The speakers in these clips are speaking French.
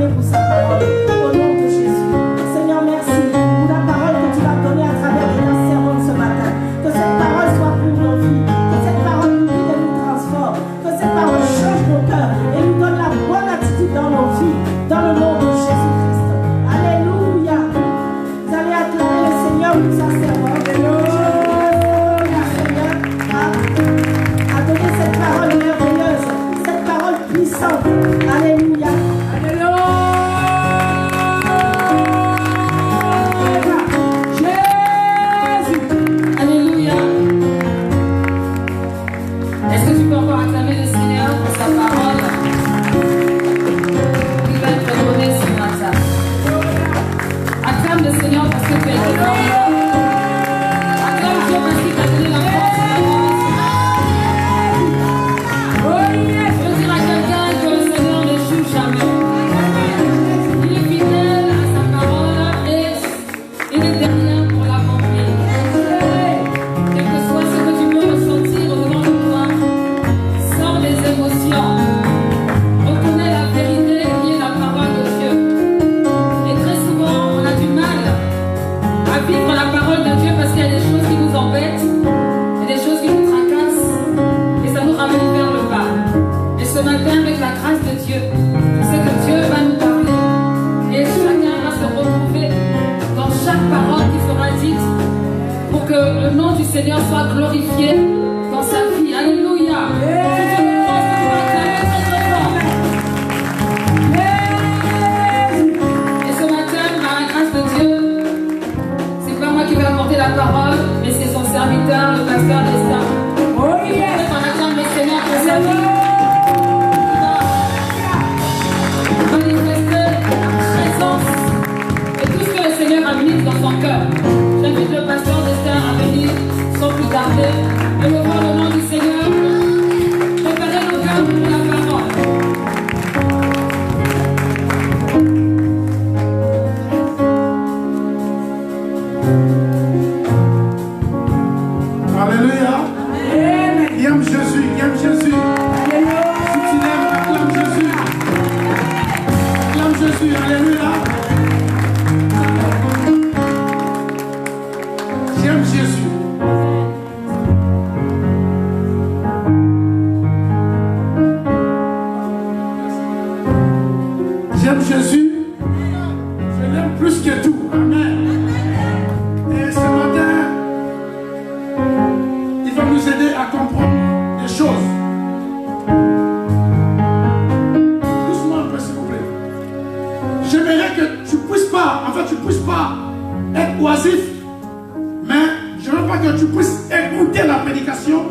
Dieu pour sa parole. Au nom de Jésus. Seigneur, merci pour la parole que tu vas donner à travers ta servante ce matin. Que cette parole soit pour nos vies. Que cette parole nous guide et nous transforme. Que cette parole change nos cœurs et nous donne la bonne attitude dans nos vies. Dans le nom de Jésus-Christ. Alléluia. Vous allez acclamer le Seigneur pour sa servante. Alléluia. Seigneur a donné cette parole merveilleuse. Cette parole puissante. Alléluia. Seigneur soit glorifié dans sa vie. Alléluia. Et ce matin, par la grâce de Dieu, c'est pas moi qui vais apporter la parole, mais c'est son serviteur, le pasteur Destin. Oh yes. On acclame le Seigneur pour sa vie. Il va manifester la présence et tout ce que le Seigneur a mis dans son cœur. J'invite le pasteur Destin à venir sans plus tarder. Élevons le nom du Seigneur. Préparez nos cœurs pour la parole. Alléluia. Qui aime Jésus, qui aime Jésus. Si tu l'aimes, acclame Jésus. Acclame Jésus, alléluia. J'aime Jésus. J'aime Jésus. Je l'aime plus que tout. Amen. Et ce matin, il va nous aider à comprendre des choses. Doucement un peu, s'il vous plaît. J'aimerais que tu puisses pas, être oisif, mais je ne veux pas que tu puisses écouter la prédication,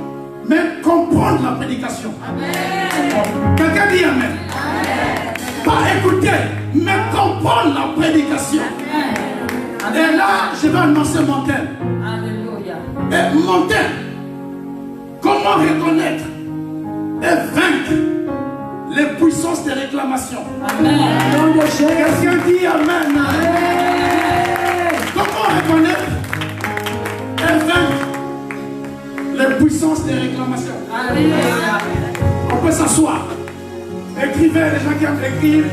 mais comprendre la prédication. Amen. Quelqu'un dit Amen. Amen. Pas écouter, mais comprendre la prédication. Amen. Et là, je vais annoncer mon thème. Alléluia. Et mon thème, comment reconnaître et vaincre les puissances des réclamations. Amen. Quelqu'un dit Amen. Amen. Comment reconnaître et vaincre les puissances des réclamations. Alléluia. On peut s'asseoir. Écrivez, les gens qui aiment écrire.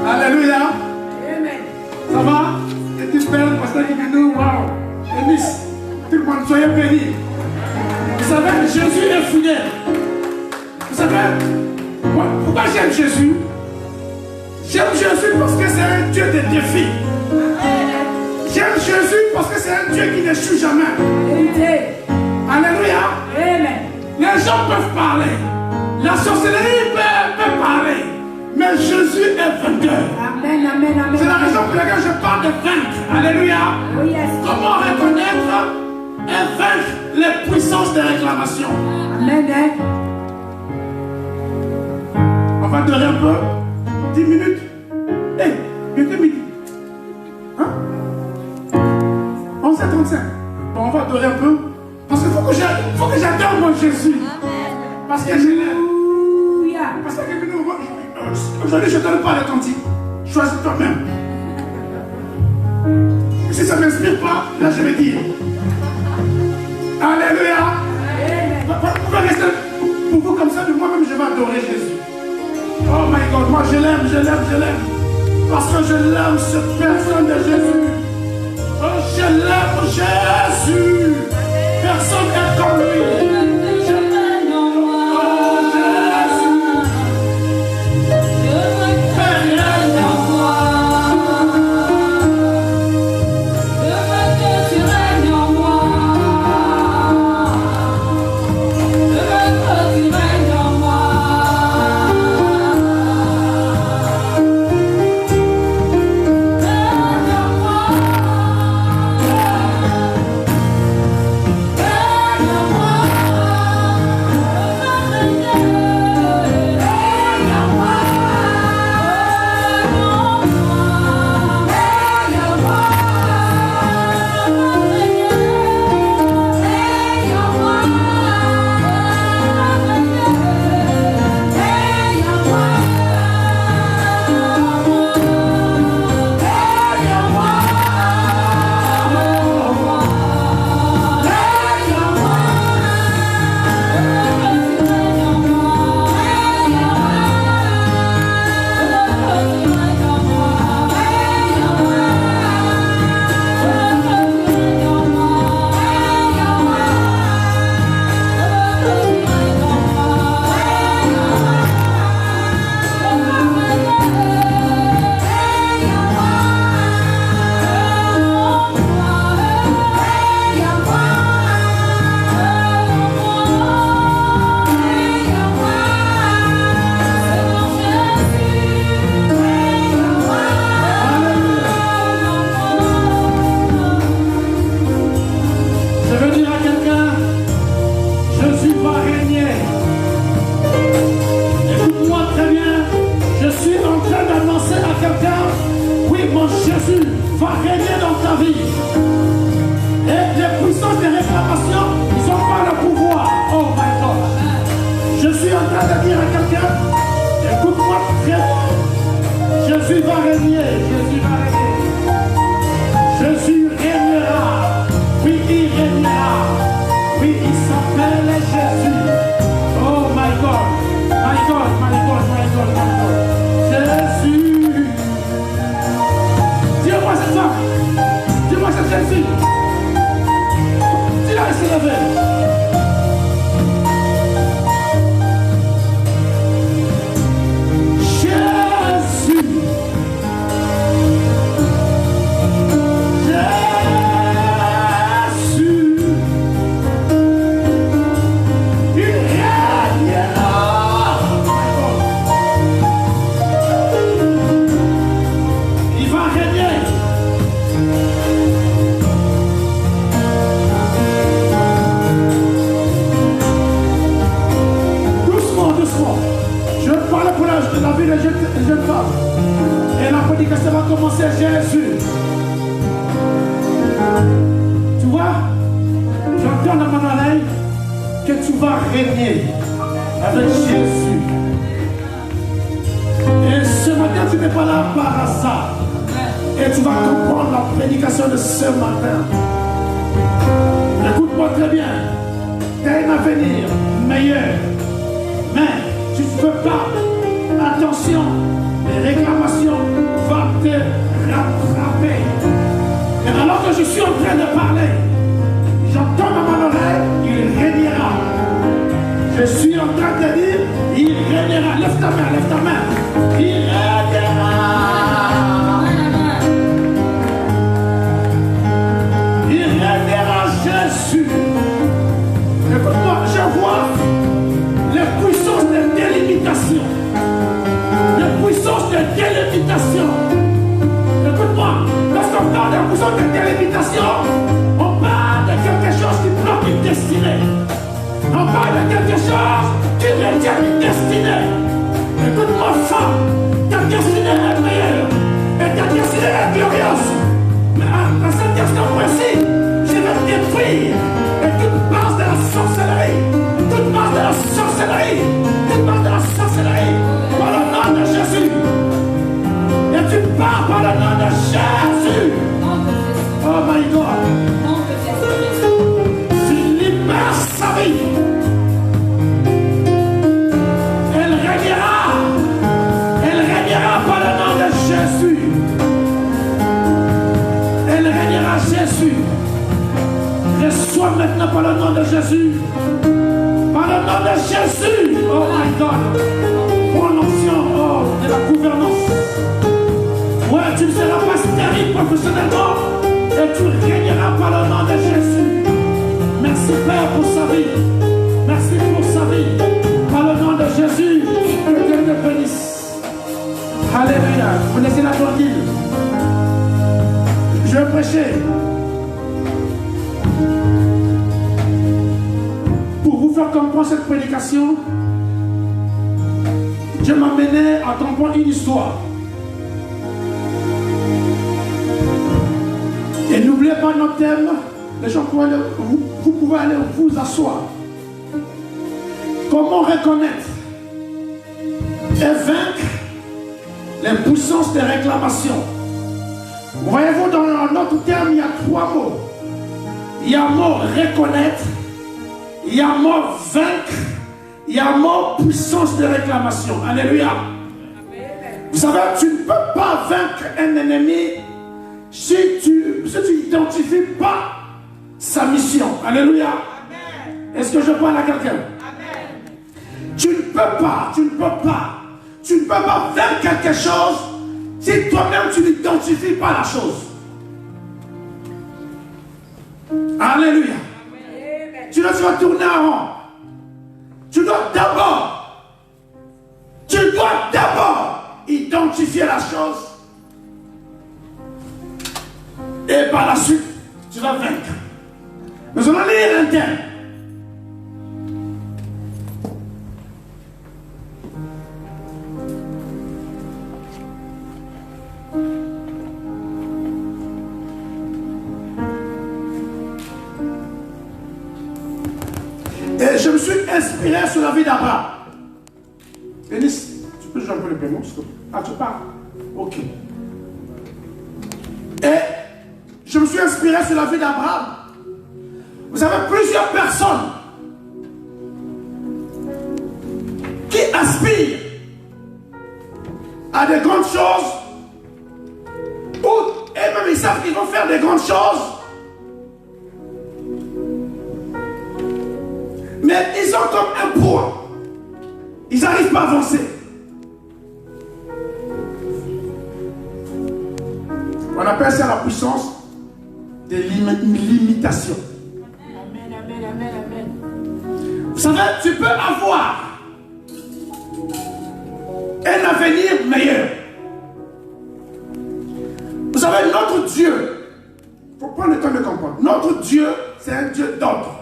Alléluia. Amen. Ça va? Et tu fais le pasteur qui dit nous, waouh. Enis, tout le monde, soyez bénis. Vous savez, Jésus est fidèle. Vous savez, pourquoi j'aime Jésus? J'aime Jésus parce que c'est un Dieu de défis. J'aime Jésus parce que c'est un Dieu qui n'échoue jamais. Alléluia. Amen. Les gens peuvent parler. La sorcellerie peut parler. Mais Jésus est vainqueur. Amen, amen, amen. C'est la raison pour laquelle je parle de vaincre. Alléluia. Oh, yes. Comment reconnaître et vaincre les puissances de réclamation. Amen. On va durer un peu. 10 minutes. Hey, bientôt midi. Hein? 11h35. Bon, on va durer un peu. Parce qu'il faut que j'adore mon Jésus. Parce que je l'aime. Parce que aujourd'hui, je ne donne pas le cantique. Choisis toi-même. Si ça ne m'inspire pas, là je vais dire. Alléluia. Vous pouvez rester pour vous comme ça, mais moi-même je vais adorer Jésus. Oh my God, moi je l'aime, je l'aime, je l'aime. Parce que je l'aime, cette personne de Jésus. Oh, je l'aime, Jésus. Personne n'est comme lui. Je l'aime, oh Jésus. Règne en moi. Je veux que tu règnes en moi. Je veux que tu règnes en moi. Règne en moi. Règne en moi. Jésus va régner dans ta vie. Et les puissances de réclamation, ils n'ont pas le pouvoir. Oh my God. Je suis en train de dire à quelqu'un, écoute-moi très bien. Jésus va régner. Jésus va régner. Jésus régnera. Oui, il régnera. Oui, il s'appelle Jésus. Oh my God. My God, my God, my God, my God. Jésus. Dis-moi cette femme, dis-moi cette jeune fille, dis-la de se lever. Jésus, Jésus, il régnera. Il va régner. Je parle pour la vie des jeunes femmes. Et la prédication va commencer Jésus. Tu vois, j'entends dans mon oreille que tu vas régner avec Jésus. Et ce matin, tu n'es pas là par hasard. Et tu vas comprendre la prédication de ce matin. Écoute-moi très bien. Tu as un avenir meilleur. Mais tu ne peux pas. Attention, les réclamations vont te rattraper. Et alors que je suis en train de parler, j'entends dans mon oreille, il régnera. Je suis en train de dire, il régnera. Lève ta main, lève ta main. Il régnera. Il régnera Jésus. Écoute-moi, je vois les puissances de délimitation. Les puissances de délimitation. Écoute-moi, lorsqu'on parle de puissance de délimitation, on parle de quelque chose qui bloque une destinée. On parle de quelque chose qui retient une destinée. Écoute-moi, femme, ta destinée est meilleure. Et ta destinée est glorieuse. Mais à cette question précise, je vais te détruire. Et toute base de la sorcellerie, toute base de la sorcellerie, toute base de la sorcellerie, par le nom de Jésus. Et tu pars par le nom de Jésus. Oh my God. Tu libères sa vie. Elle régnera. Oh my God. Prends l'onction de la gouvernance. Ouais, tu ne seras pas stérile professionnellement et tu régneras par le nom de Jésus. Merci Père pour sa vie. Merci pour sa vie. Par le nom de Jésus, que Dieu te bénisse. Alléluia. Vous laissez la tranquille. Je vais prêcher. Pour vous faire comprendre cette prédication, Dieu m'a mené à comprendre une histoire. Et n'oubliez pas notre thème. Les gens pouvez aller, vous pouvez aller vous asseoir. Comment reconnaître et vaincre les puissances de réclamation. Voyez-vous, dans notre terme, il y a 3 mots. Il y a le mot reconnaître, il y a le mot vaincre, il y a le mot puissance de réclamation. Alléluia. Vous savez, tu ne peux pas vaincre un ennemi si tu n'identifies pas sa mission. Alléluia. Est-ce que je parle à quelqu'un? Tu ne peux pas vaincre quelque chose si toi-même tu n'identifies pas la chose. Alléluia. Tu dois tourner en rond. Tu dois d'abord identifier la chose. Et par la suite, tu vas vaincre. Nous allons lire un thème. Et je me suis inspiré sur la vie d'Abraham. Denis, tu peux jouer un peu le piano, s'il te plaît? Ah, tu parles? Ok. Et je me suis inspiré sur la vie d'Abraham. Vous avez plusieurs personnes qui aspirent à de grandes choses, ou et même ils savent qu'ils vont faire de grandes choses, mais ils ont comme un poids. Ils n'arrivent pas à avancer. On appelle ça la puissance de l'imitation. Amen. Vous savez, tu peux avoir un avenir meilleur. Vous savez, notre Dieu, il faut prendre le temps de comprendre. Notre Dieu, c'est un Dieu d'ordre.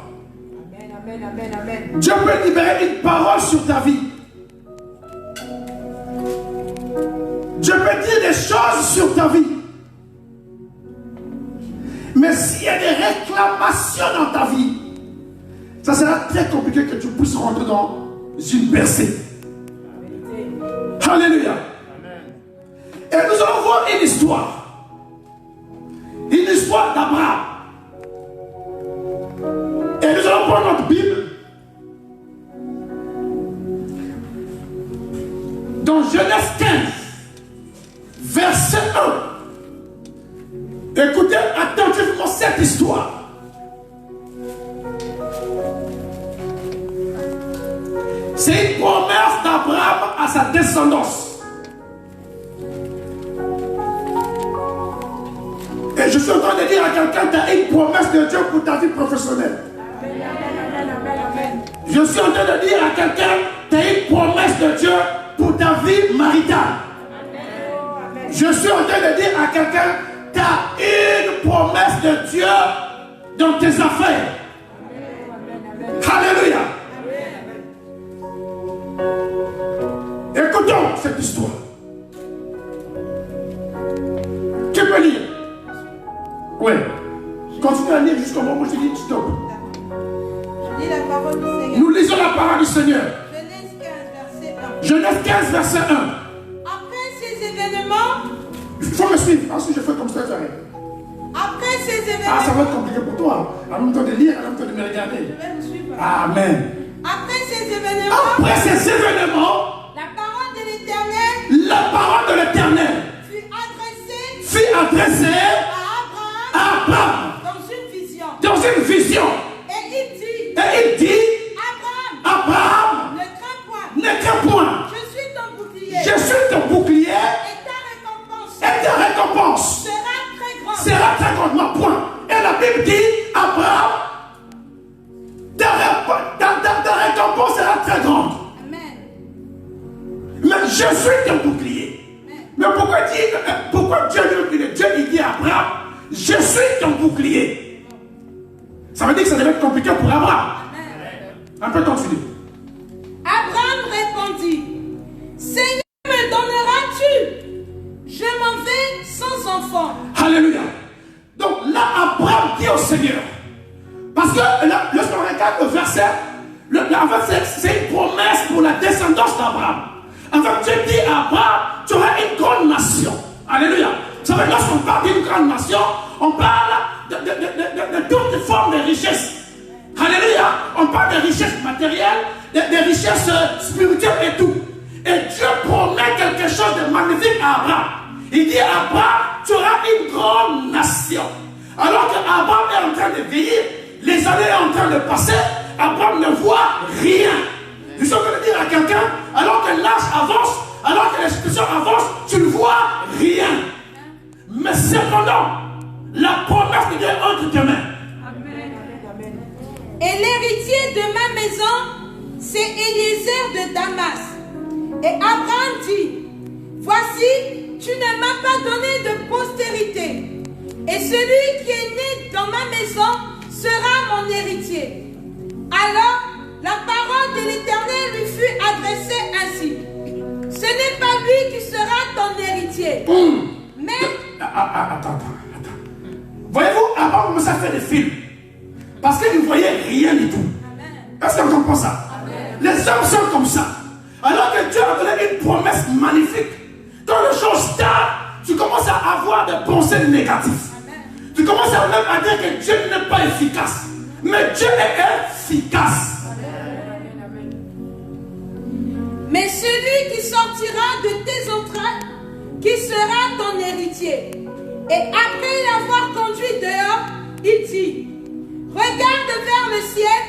Amen. Dieu peut libérer une parole sur ta vie. Dieu peut dire des choses sur ta vie. Mais s'il y a des réclamations dans ta vie, ça sera très compliqué que tu puisses rentrer dans une percée. Alléluia. Et nous allons voir une histoire. Une histoire d'Abraham. Et nous allons prendre notre Bible dans Genèse 15, verset 1. Écoutez attentivement cette histoire. C'est une promesse d'Abraham à sa descendance. Et je suis en train de dire à quelqu'un, tu as une promesse de Dieu pour ta vie professionnelle. Je suis en train de dire à quelqu'un, tu as une promesse de Dieu pour ta vie maritale. Je suis en train de dire à quelqu'un, tu as une promesse de Dieu dans tes affaires. Alléluia. Écoutons cette histoire. Tu peux lire? Oui. Continue à lire jusqu'au moment où je dis stop. Je lis la parole du Seigneur. Nous lisons la parole du Seigneur. Genèse 15, verset 1. Genèse 15, verset 1. Après ces événements, Il faut me suivre. Ensuite, je fais comme ça, j'arrête. après ces événements, Ah, ça va être compliqué pour toi. En même temps de lire, en même temps de me regarder. je vais vous suivre. Amen. Après ces événements, Après ces événements, la parole de l'Éternel la parole de l'Éternel fut adressée à Abraham dans une vision. dans une vision. Et il dit, Abraham, ne crains point, Mais pourquoi Dieu il dit à Abraham, je suis ton bouclier? Ça veut dire que ça devait être compliqué pour Abraham. Un peu continuer. Abraham répondit, Seigneur, me donneras-tu? Je m'en vais sans enfant. Alléluia. Donc là, Abraham dit au Seigneur, parce que là, lorsqu'on regarde le verset, en fait, c'est une promesse pour la descendance d'Abraham. En fait, Dieu dit à Abraham, tu auras une grande nation. Alléluia. Vous savez, lorsqu'on parle d'une grande nation, on parle de toutes les formes de richesses. Alléluia. On parle de richesses matérielles, des richesses spirituelles et tout. Et Dieu promet quelque chose de magnifique à Abraham. Il dit à Abraham, tu auras une grande nation. Alors qu'Abraham est en train de vieillir, les années sont en train de passer, Abraham ne voit rien. Nous sommes en train de dire à quelqu'un, alors que l'âge avance, alors que les situations avancent, tu ne vois rien. Mais cependant, la promesse de Dieu est entre tes mains. Et l'héritier de ma maison, c'est Eliezer de Damas. Et Abraham dit, voici, tu ne m'as pas donné de postérité. Et celui qui est né dans ma maison sera mon héritier. Alors, la parole de l'Éternel lui fut adressée ainsi. Ce n'est pas lui qui sera ton héritier. Mais... Attends. Voyez-vous, Abraham commençait à faire des films. Parce qu'il ne voyait rien du tout. Est-ce qu'on comprend ça? Amen. Les hommes sont comme ça. Alors que Dieu a donné une promesse magnifique. Quand les choses tardent, tu commences à avoir des pensées négatives. Amen. Tu commences même à dire que Dieu n'est pas efficace. Mais Dieu est efficace. Amen. Mais celui qui sortira de tes entrailles, qui sera ton héritier. Et après l'avoir conduit dehors, il dit, regarde vers le ciel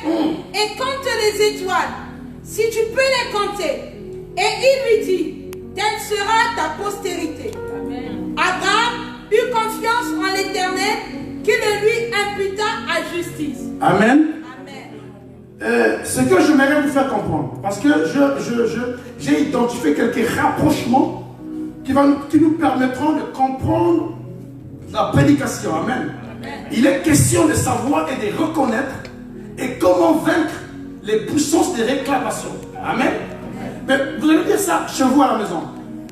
et compte les étoiles, si tu peux les compter. Et il lui dit, telle sera ta postérité. Amen. Abraham eut confiance en l'Éternel qui le lui imputa à justice. Amen. Ce que j'aimerais vous faire comprendre, parce que j'ai identifié quelques rapprochements qui nous permettront de comprendre la prédication. Amen. Il est question de savoir et de reconnaître et comment vaincre les puissances de réclamation. Amen. Mais vous allez dire ça chez vous à la maison.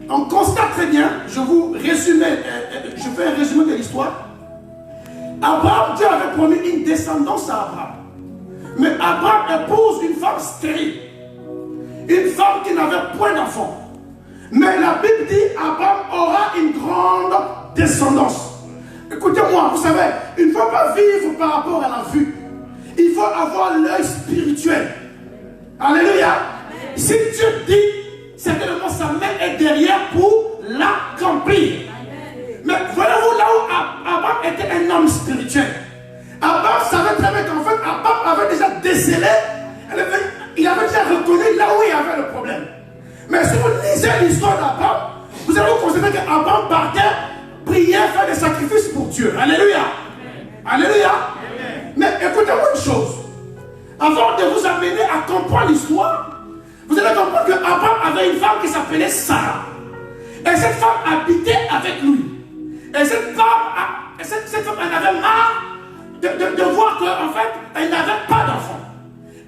On constate très bien, je fais un résumé de l'histoire. Abraham, Dieu avait promis une descendance à Abraham. Mais Abraham épouse une femme stérile. Une femme qui n'avait point d'enfant. Mais la Bible dit Abraham aura une grande descendance. Écoutez-moi, vous savez, il ne faut pas vivre par rapport à la vue. Il faut avoir l'œil spirituel. Alléluia. Si Dieu dit, certainement sa main est derrière pour l'accomplir. Mais voyez-vous là où Abraham était un homme spirituel. Abraham savait très bien qu'en fait, Abraham avait déjà décelé, il avait déjà reconnu là où il y avait le problème. Mais si vous lisez l'histoire d'Abraham, vous allez vous constater qu'Abraham partait prier, faire des sacrifices pour Dieu. Alléluia. Alléluia. Mais écoutez-moi une chose. Avant de vous amener à comprendre l'histoire, vous allez comprendre qu'Abraham avait une femme qui s'appelait Sarah. Et cette femme habitait avec lui. Et cette femme en avait marre de voir qu'en fait, elle n'avait pas d'enfant.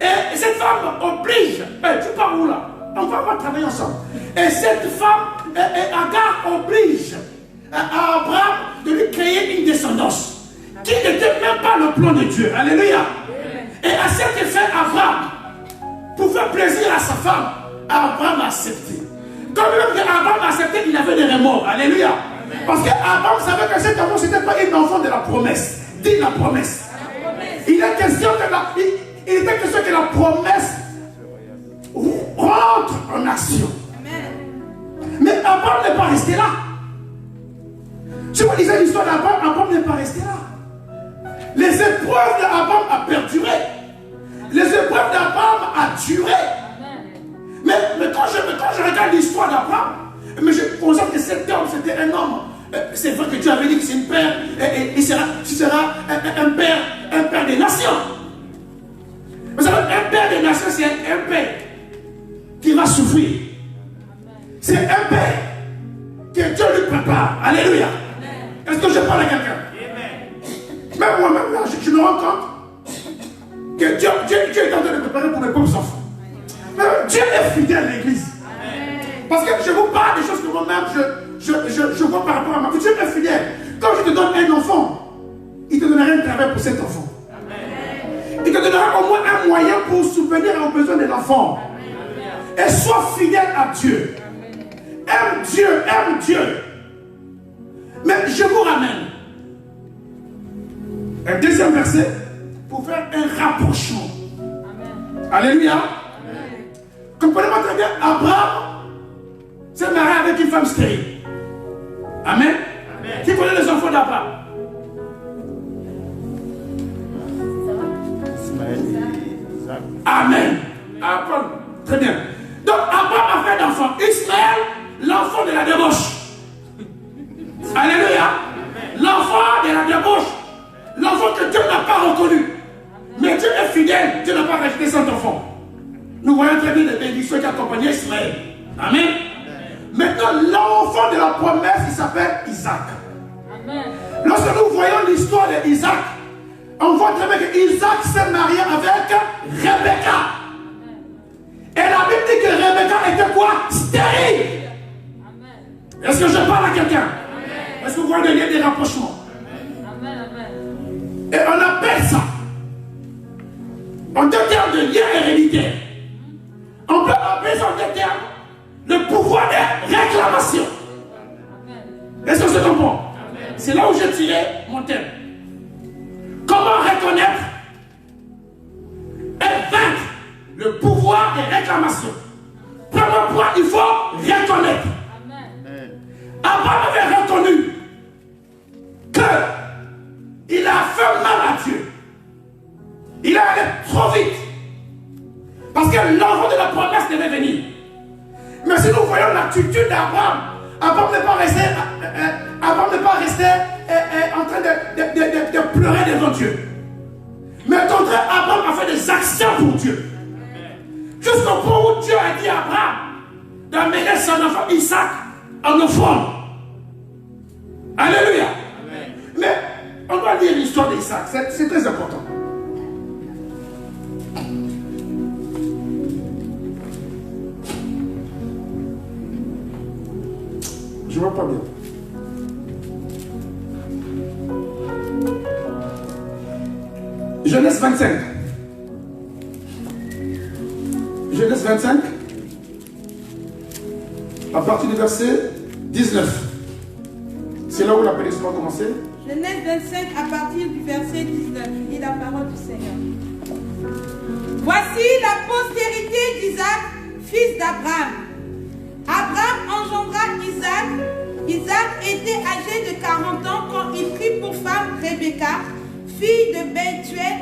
Et cette femme oblige, tu pars où là? On va travailler ensemble. Et cette femme, Agar, oblige à Abraham de lui créer une descendance qui n'était même pas le plan de Dieu. Alléluia. Et à cet effet, Abraham, pour faire plaisir à sa femme, Abraham a accepté. Comme même Abraham a accepté, il avait des remords. Alléluia. Parce qu'Abraham savait que cet amour, ce n'était pas un enfant de la promesse. Dis la promesse. Il était question que la promesse rentre en action. Mais Abraham n'est pas resté là. Si vous lisez l'histoire d'Abraham, Abraham n'est pas resté là. Les épreuves d'Abraham ont perduré. Les épreuves d'Abraham ont duré. Mais quand je regarde l'histoire d'Abraham, mais je constate que cet homme, c'était un homme. C'est vrai que Dieu avait dit que c'est un père, et tu seras un père des nations. Vous savez, un père des nations, c'est un père qui va souffrir. C'est un père que Dieu part. Alléluia. Est-ce que je parle à quelqu'un? Même moi-même, là, je me rends compte que Dieu est en train de préparer pour mes propres enfants. Dieu est fidèle à l'église. Parce que je vous parle des choses que moi-même, je vois par rapport à ma vie. Dieu est fidèle. Quand je te donne un enfant, il te donnera un travail pour cet enfant. Il te donnera au moins un moyen pour subvenir aux besoins de l'enfant. Et sois fidèle à Dieu. Aime Dieu, aime Dieu. Mais je vous ramène un deuxième verset pour faire un rapprochement. Alléluia. Comprenez-moi très bien, Abraham s'est marié avec une femme stérile. Amen. Qui connaît les enfants d'Abraham? Amen. Très bien. Donc Abraham a fait d'enfant. Ismaël, l'enfant de la débauche. Alléluia. L'enfant de la débauche. L'enfant que Dieu n'a pas reconnu. Mais Dieu est fidèle. Dieu n'a pas rejeté son enfant. Nous voyons très bien les bénédictions qui accompagnaient Ismaël. Amen. Maintenant, l'enfant de la promesse, il s'appelle Isaac. Amen. Lorsque nous voyons l'histoire d'Isaac, on voit très bien qu'Isaac s'est marié avec Rebecca. Et la Bible dit que Rebecca était quoi? Stérile. Est-ce que je parle à quelqu'un? Est-ce que vous voyez le lien des rapprochements? Et on appelle ça, en deux termes de lien héréditaire, on peut appeler ça en deux termes le pouvoir de réclamation. Est-ce que je comprends? C'est là où j'ai tiré mon thème. Comment reconnaître et vaincre le pouvoir de réclamation? Premier point, il faut reconnaître. Abraham avait reconnu qu'il a fait mal à Dieu. Il est allé trop vite. Parce que l'enfant de la promesse devait venir. Mais si nous voyons l'attitude d'Abraham, Abraham n'est pas resté en train de pleurer devant Dieu. Mais au contraire, Abraham a fait des actions pour Dieu. Jusqu'au point où Dieu a dit à Abraham d'amener son enfant Isaac en offrande. Alléluia. Amen. Mais on doit lire l'histoire d'Isaac, c'est très important. Je ne vois pas bien. Genèse 25. Genèse 25. À partir du verset 19. C'est là où la prédiction va commencer. Genèse 25 à partir du verset 19. Je lis la parole du Seigneur. Voici la postérité d'Isaac, fils d'Abraham. Abraham engendra Isaac. Isaac était âgé de 40 ans quand il prit pour femme Rebecca, fille de Bethuel,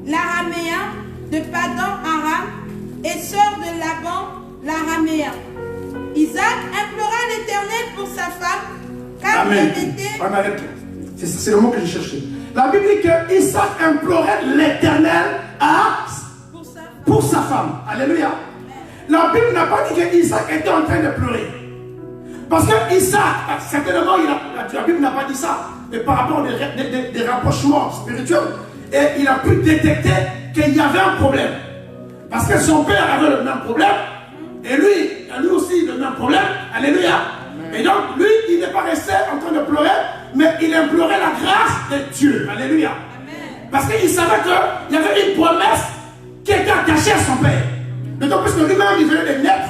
l'araméen, de Padan Aram, et sœur de Laban, l'araméen. Isaac implora l'Éternel pour sa femme, car Amen. elle était... On arrête. C'est le mot que j'ai cherché. La Bible dit que Isaac implorait l'Éternel pour sa femme. Alléluia. La Bible n'a pas dit que Isaac était en train de pleurer. Parce que Isaac, certainement, la Bible n'a pas dit ça. Mais par rapport des rapprochements spirituels, et il a pu détecter qu'il y avait un problème. Parce que son père avait le même problème. Et lui aussi le même problème. Alléluia. Et donc, lui, il n'est pas resté en train de pleurer, mais il implorait la grâce de Dieu. Alléluia. Parce qu'il savait qu'il y avait une promesse qui était attachée à son père. D'autant plus que lui-même, il venait de naître.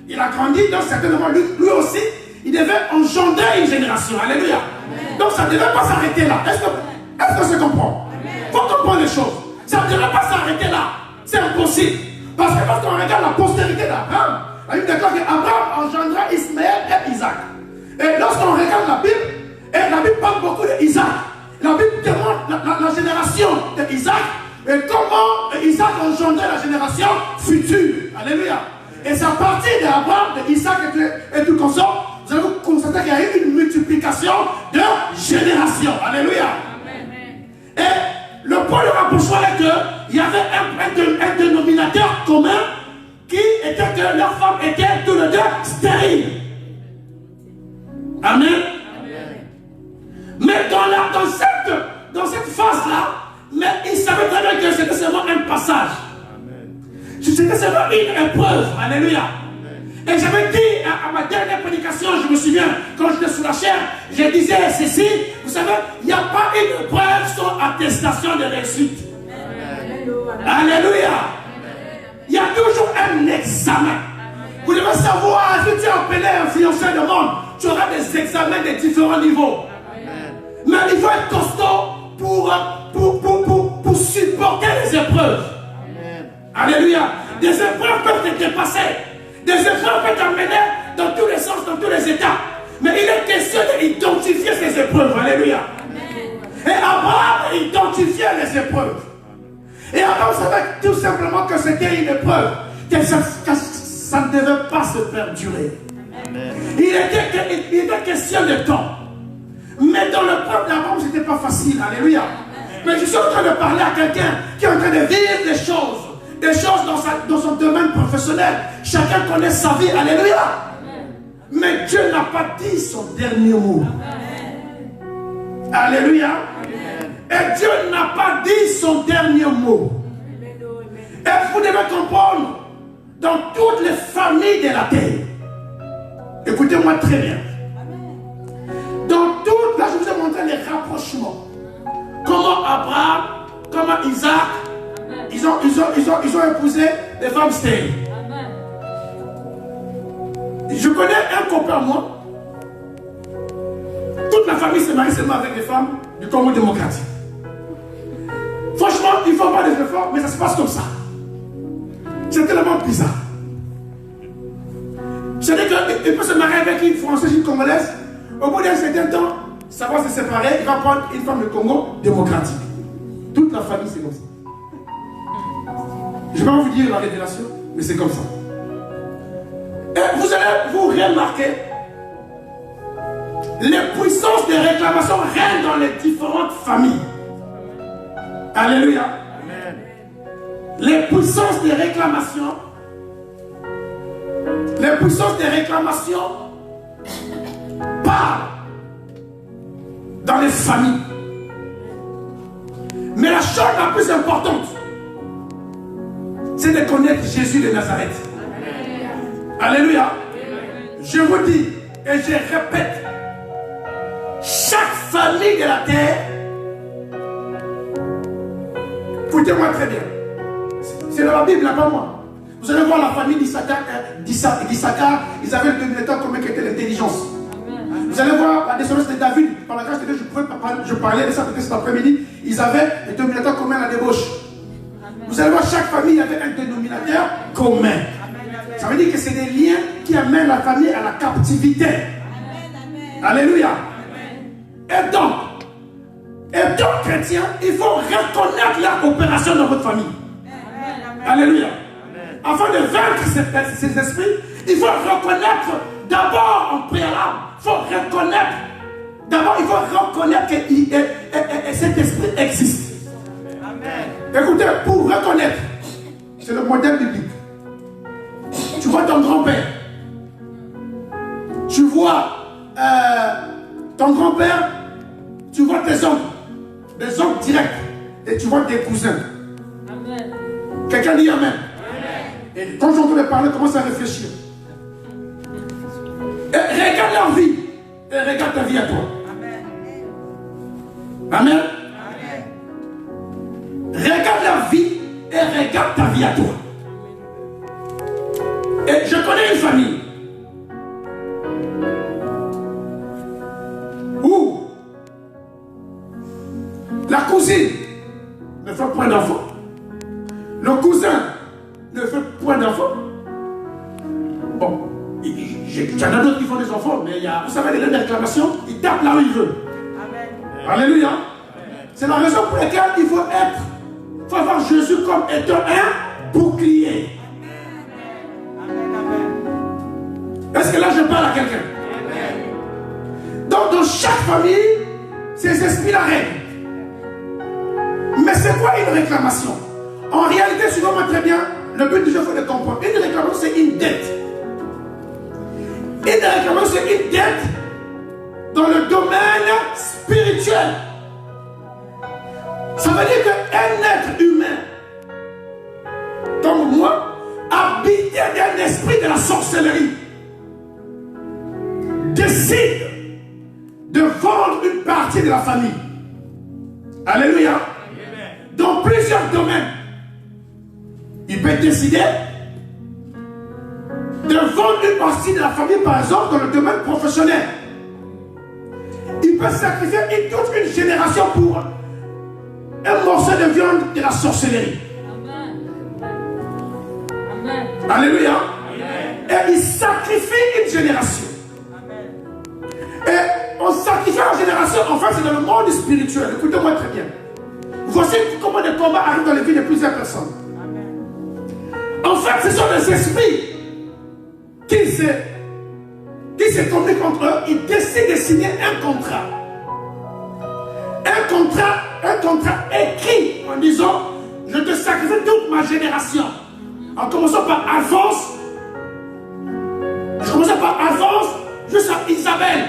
Il a grandi, donc certainement, lui aussi, il devait engendrer une génération. Alléluia. Donc, ça ne devait pas s'arrêter là. Est-ce que ça comprend? Il faut comprendre les choses. Ça ne devait pas s'arrêter là. C'est impossible. Parce que lorsqu'on regarde la postérité d'Abraham, la Bible déclare qu'Abraham engendra Ismaël et Isaac. Et lorsqu'on regarde la Bible parle beaucoup d'Isaac. La Bible demande la génération d'Isaac et comment Isaac engendrait la génération future. Alléluia. Et c'est à partir d'Abraham, d'Isaac et tout consort, vous allez constater qu'il y a eu une multiplication de générations. Alléluia. Et le point de rapprochement est qu'il y avait un dénominateur commun qui était que leurs femmes étaient tous les deux stériles. Amen. une épreuve. Alléluia. Et j'avais dit à ma dernière prédication, je me souviens, quand j'étais sous la chair, je disais ceci, vous savez, il n'y a pas une épreuve sans attestation de réussite. Alléluia. Il y a toujours un examen. Vous devez savoir, si tu es appelé influenceur du monde, tu auras des examens de différents niveaux. Mais il faut être costaud pour supporter les épreuves. Alléluia. Des épreuves peuvent te dépasser. Des épreuves peuvent t'amener dans tous les sens, dans tous les états. Mais il est question d'identifier ces épreuves. Alléluia. Et Abraham identifiait les épreuves. Et Abraham savait tout simplement que c'était une épreuve. Que ça ne devait pas se perdurer. Il était question de temps. Mais dans le peuple d'Abraham, ce n'était pas facile. Alléluia. Mais je suis en train de parler à quelqu'un qui est en train de vivre des choses dans son domaine professionnel. Chacun connaît sa vie. Alléluia. Mais Dieu n'a pas dit son dernier mot. Alléluia. Et Dieu n'a pas dit son dernier mot. Et vous devez comprendre, dans toutes les familles de la terre, écoutez-moi très bien. Dans toutes, là je vous ai montré les rapprochements. Comment Abraham, comment Isaac, ils ont épousé des femmes stériles. Je connais un copain, moi. Toute la famille s'est mariée seulement avec des femmes du Congo démocratique. Franchement, il ne faut pas des efforts, mais ça se passe comme ça. C'est tellement bizarre. C'est-à-dire qu'il peut se marier avec une Française, une Congolaise. Au bout d'un certain temps, ça va se séparer. Il va prendre une femme du Congo démocratique. Toute la famille, c'est comme ça. Je ne vais pas vous dire la révélation, mais c'est comme ça. Et vous allez vous remarquer, les puissances de réclamation règnent dans les différentes familles. Alléluia. Amen. Les puissances de réclamation parlent dans les familles. Mais la chose la plus importante, c'est de connaître Jésus de Nazareth. Alléluia. Je vous dis et je répète, chaque famille de la terre, écoutez-moi très bien, c'est dans la Bible, là, pas moi. Vous allez voir la famille d'Issachar, ils avaient le dénominateur commun qui était l'intelligence. Vous allez voir la descendance de David, par la grâce de Dieu, je parlais de ça peut-être cet après-midi, ils avaient le dénominateur commun à la débauche. Vous allez voir, chaque famille avait un dénominateur commun. Ça veut dire que c'est des liens qui amènent la famille à la captivité. Alléluia. Et donc, chrétien, il faut reconnaître la coopération dans votre famille. Alléluia. Afin de vaincre ces esprits, il faut reconnaître d'abord en préalable. Il faut reconnaître que cet esprit existe. Écoutez, pour reconnaître, c'est le modèle biblique. Tu vois ton grand-père. Tu vois ton grand-père. Tu vois tes oncles. Des oncles directs. Et tu vois tes cousins. Amen. Quelqu'un dit Amen. Amen. Et quand j'entends les parler, commence à réfléchir. Et regarde leur vie. Et regarde ta vie à toi. Amen. Amen. Regarde leur vie. Et regarde ta vie à toi. Et je connais une famille où la cousine ne fait point d'enfant, le cousin ne fait point d'enfant. Bon, il y en a d'autres qui font des enfants, mais il y a, vous savez, les lettres d'acclamation, il tape là où il veut. Amen. Alléluia. C'est la raison pour laquelle il faut avoir Jésus comme étant un bouclier. Est-ce que là je parle à quelqu'un? Donc dans chaque famille, ces esprits-là règnent. Mais c'est quoi une réclamation? En réalité, suivez-moi très bien, le but du jeu, il faut le comprendre. Une réclamation, c'est une dette. Une réclamation, c'est une dette dans le domaine spirituel. Ça veut dire qu'un être humain, comme moi, habite habité d'un esprit de la sorcellerie décide de vendre une partie de la famille. Alléluia. Dans plusieurs domaines. Il peut décider de vendre une partie de la famille, par exemple, dans le domaine professionnel. Il peut sacrifier toute une génération pour un morceau de viande de la sorcellerie. Amen. Alléluia. Amen. Et il sacrifie une génération. Et on sacrifie une génération, en fait, c'est dans le monde spirituel. Écoutez-moi très bien. Voici comment des combats arrivent dans les vies de plusieurs personnes. En fait, ce sont des esprits qui se communiquent entre eux. Ils décident de signer un contrat. Un contrat écrit en disant: je te sacrifie toute ma génération. En commençant par Alphonse. Je commençais par Alphonse jusqu'à Isabelle.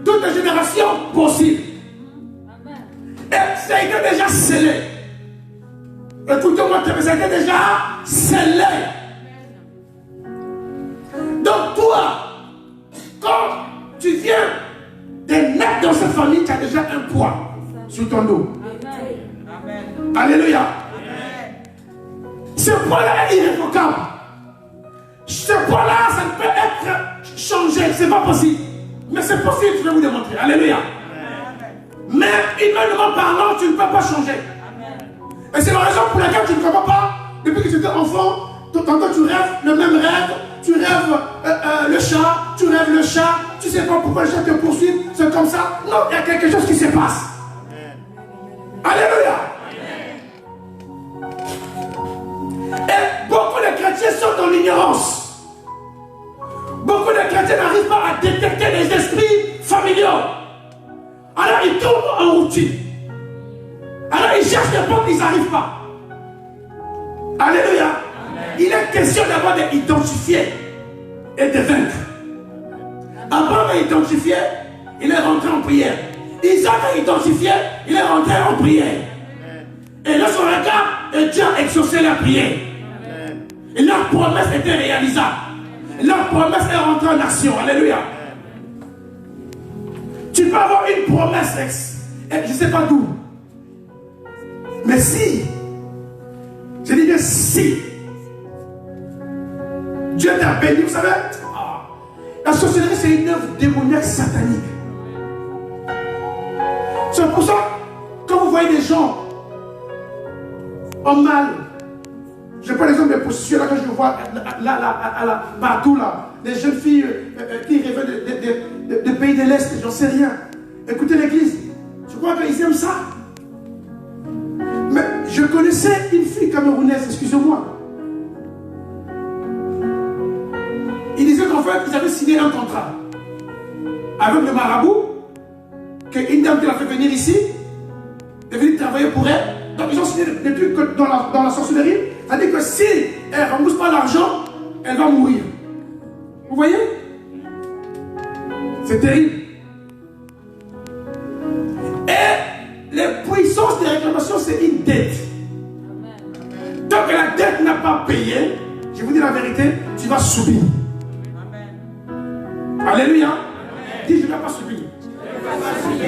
Toutes les générations possibles. Et ça a été déjà scellé. Écoutez-moi, ça a été déjà scellé. Donc toi, quand tu viens de naître dans cette famille, tu as déjà un poids sur ton dos. Amen. Alléluia. Amen. Ce poids-là est irrévocable. Ce poids-là, ça ne peut être changé. Ce n'est pas possible. Mais c'est possible, je vais vous démontrer. Alléluia. Amen. Mais humainement parlant, tu ne peux pas changer. Amen. Et c'est la raison pour laquelle tu ne comprends pas. Depuis que tu étais enfant, tantôt tu rêves le même rêve. Tu rêves le chat, tu ne sais pas pourquoi le chat te poursuit, c'est comme ça. Non, il y a quelque chose qui se passe. Amen. Alléluia. Amen. Et beaucoup de chrétiens sont dans l'ignorance. Beaucoup de chrétiens n'arrivent pas à détecter les esprits familiaux. Alors ils tournent en routine. Alors ils cherchent des portes, ils n'arrivent pas. Alléluia. Amen. Il est question d'abord d'identifier et de vaincre. Abraham a identifié, il est rentré en prière. Isaac a identifié, il est rentré en prière. Et là, son regard, et Dieu a exaucé la prière. Et leur promesse était réalisable. Leur promesse est rentrée en action. Alléluia. Tu peux avoir une promesse, je ne sais pas d'où. Mais si, je dis bien si, Dieu t'a béni, vous savez, la sorcellerie c'est une œuvre démoniaque satanique. C'est pour ça, quand vous voyez des gens en mal, je prends l'exemple des prostituées, là, quand je vois là, partout là, les jeunes filles qui rêvaient de pays de l'Est, j'en sais rien. Écoutez l'église, je crois qu'ils aiment ça. Mais je connaissais une fille camerounaise, excusez-moi. Il disait qu'en fait, ils avaient signé un contrat avec le marabout, qu'une dame qui l'a fait venir ici, est venue travailler pour elle. Donc ils ont signé des trucs dans la sorcellerie. C'est-à-dire que si elle ne rembourse pas l'argent, elle va mourir. Vous voyez? C'est terrible. Et les puissances des réclamations, c'est une dette. Tant que la dette n'a pas payé, je vous dis la vérité, tu vas subir. Alléluia. Dis, je ne vais pas subir.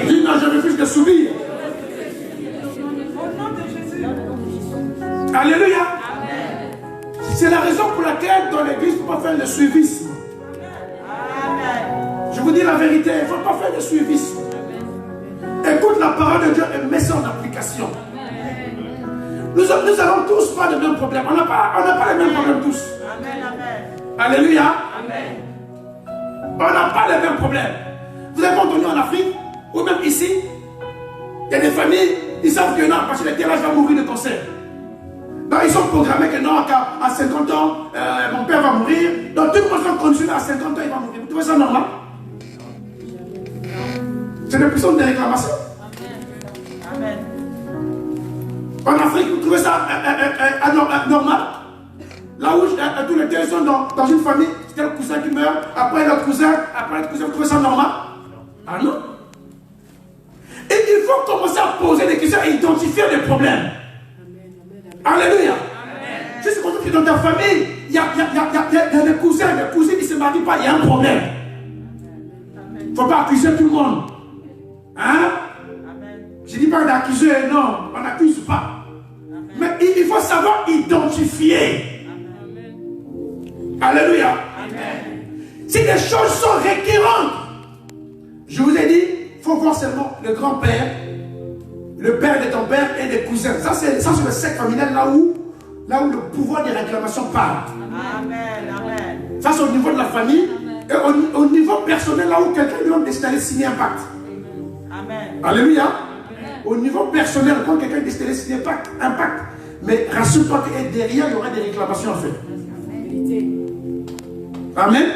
Dis, non, je refuse de subir. Alléluia. C'est la raison pour laquelle dans l'église, il ne faut pas faire le suivisme. Je vous dis la vérité, il ne faut pas faire le suivisme. Écoute la parole de Dieu et mets ça en application. Nous n'avons tous pas le même problème. On n'a pas les mêmes problèmes tous. Alléluia. On n'a pas les mêmes problèmes. Vous avez entendu en Afrique, ou même ici, il y a des familles, ils savent que non, parce que le tel âge va mourir de cancer. Donc ils sont programmés que non, à 50 ans, mon père va mourir. Donc tout le monde va continuer à 50 ans, il va mourir. Vous trouvez ça normal? C'est une puissance de réclamation. Amen. En Afrique, vous trouvez ça normal? Là où tous les deux sont dans une famille, c'est le cousin qui meurt, après l'autre cousin, vous trouvez ça normal? Ah non? Et il faut commencer à poser des questions et identifier les problèmes. Alléluia. Je suis content que dans ta famille, il y a des cousins, des cousines qui ne se marient pas, il y a un problème. Il ne faut pas accuser tout le monde. Hein? Je ne dis pas d'accuser, non, on n'accuse pas. Mais il faut savoir identifier. Alléluia. Si des choses sont récurrentes, je vous ai dit, il faut voir seulement le grand-père, le père de ton père et les cousins. Ça, c'est le cercle familial là où le pouvoir des réclamations parle. Amen. Ça, c'est au niveau de la famille. Et au niveau personnel, là où quelqu'un lui décide d'aller signer un pacte. Amen. Alléluia. Amen. Au niveau personnel, quand quelqu'un décide d'aller signer un pacte, mais rassure-toi que derrière, il y aura des réclamations à faire. Amen. Amen.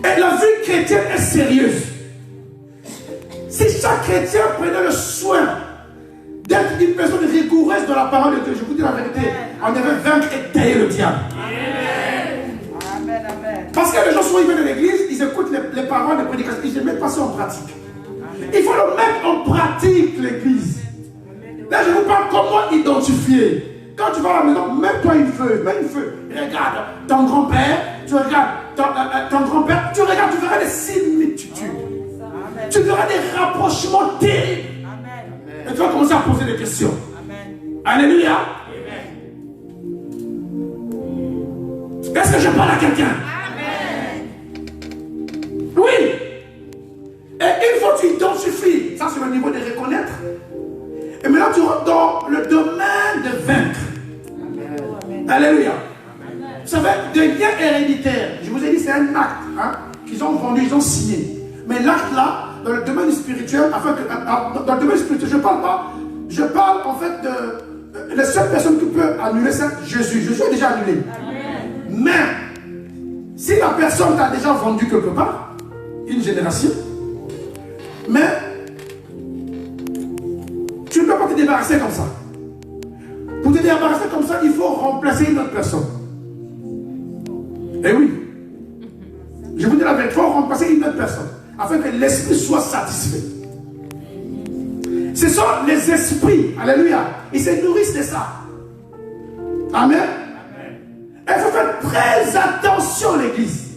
Et la vie chrétienne est sérieuse. Si chaque chrétien prenait le soin d'être une personne rigoureuse dans la parole de Dieu, je vous dis la vérité, on devait vaincre et tailler le diable. Amen. Amen. Parce que les gens, souvent, ils viennent de l'église, ils écoutent les paroles de prédication, ils ne mettent pas ça en pratique. Il faut le mettre en pratique, l'église. Là, je vous parle comment identifier. Quand tu vas à la maison, mets-toi une feuille, Regarde ton grand-père, tu regardes ton grand-père, tu regardes, tu verras des similitudes. Tu verras des rapprochements terribles. Amen. Et tu vas commencer à poser des questions. Amen. Alléluia. Amen. Est-ce que je parle à quelqu'un? Amen. Oui. Et il faut que tu identifies. Ça, c'est le niveau de reconnaître. Et maintenant, tu rentres dans le domaine de vaincre. Amen. Alléluia. Amen. Vous savez, des liens héréditaires, je vous ai dit, c'est un acte qu'ils ont vendu, ils ont signé. Mais l'acte là, dans le domaine spirituel, dans le domaine spirituel, je parle en fait de la seule personne qui peut annuler ça, Jésus. Jésus est déjà annulé. Amen. Mais si la personne t'a déjà vendu quelque part, une génération, mais tu ne peux pas te débarrasser comme ça. Pour te débarrasser comme ça, il faut remplacer une autre personne. Eh oui. Je vous dis la vérité, il faut remplacer une autre personne afin que l'esprit soit satisfait. Ce sont les esprits, alléluia, ils se nourrissent de ça. Amen. Il faut faire très attention, l'église.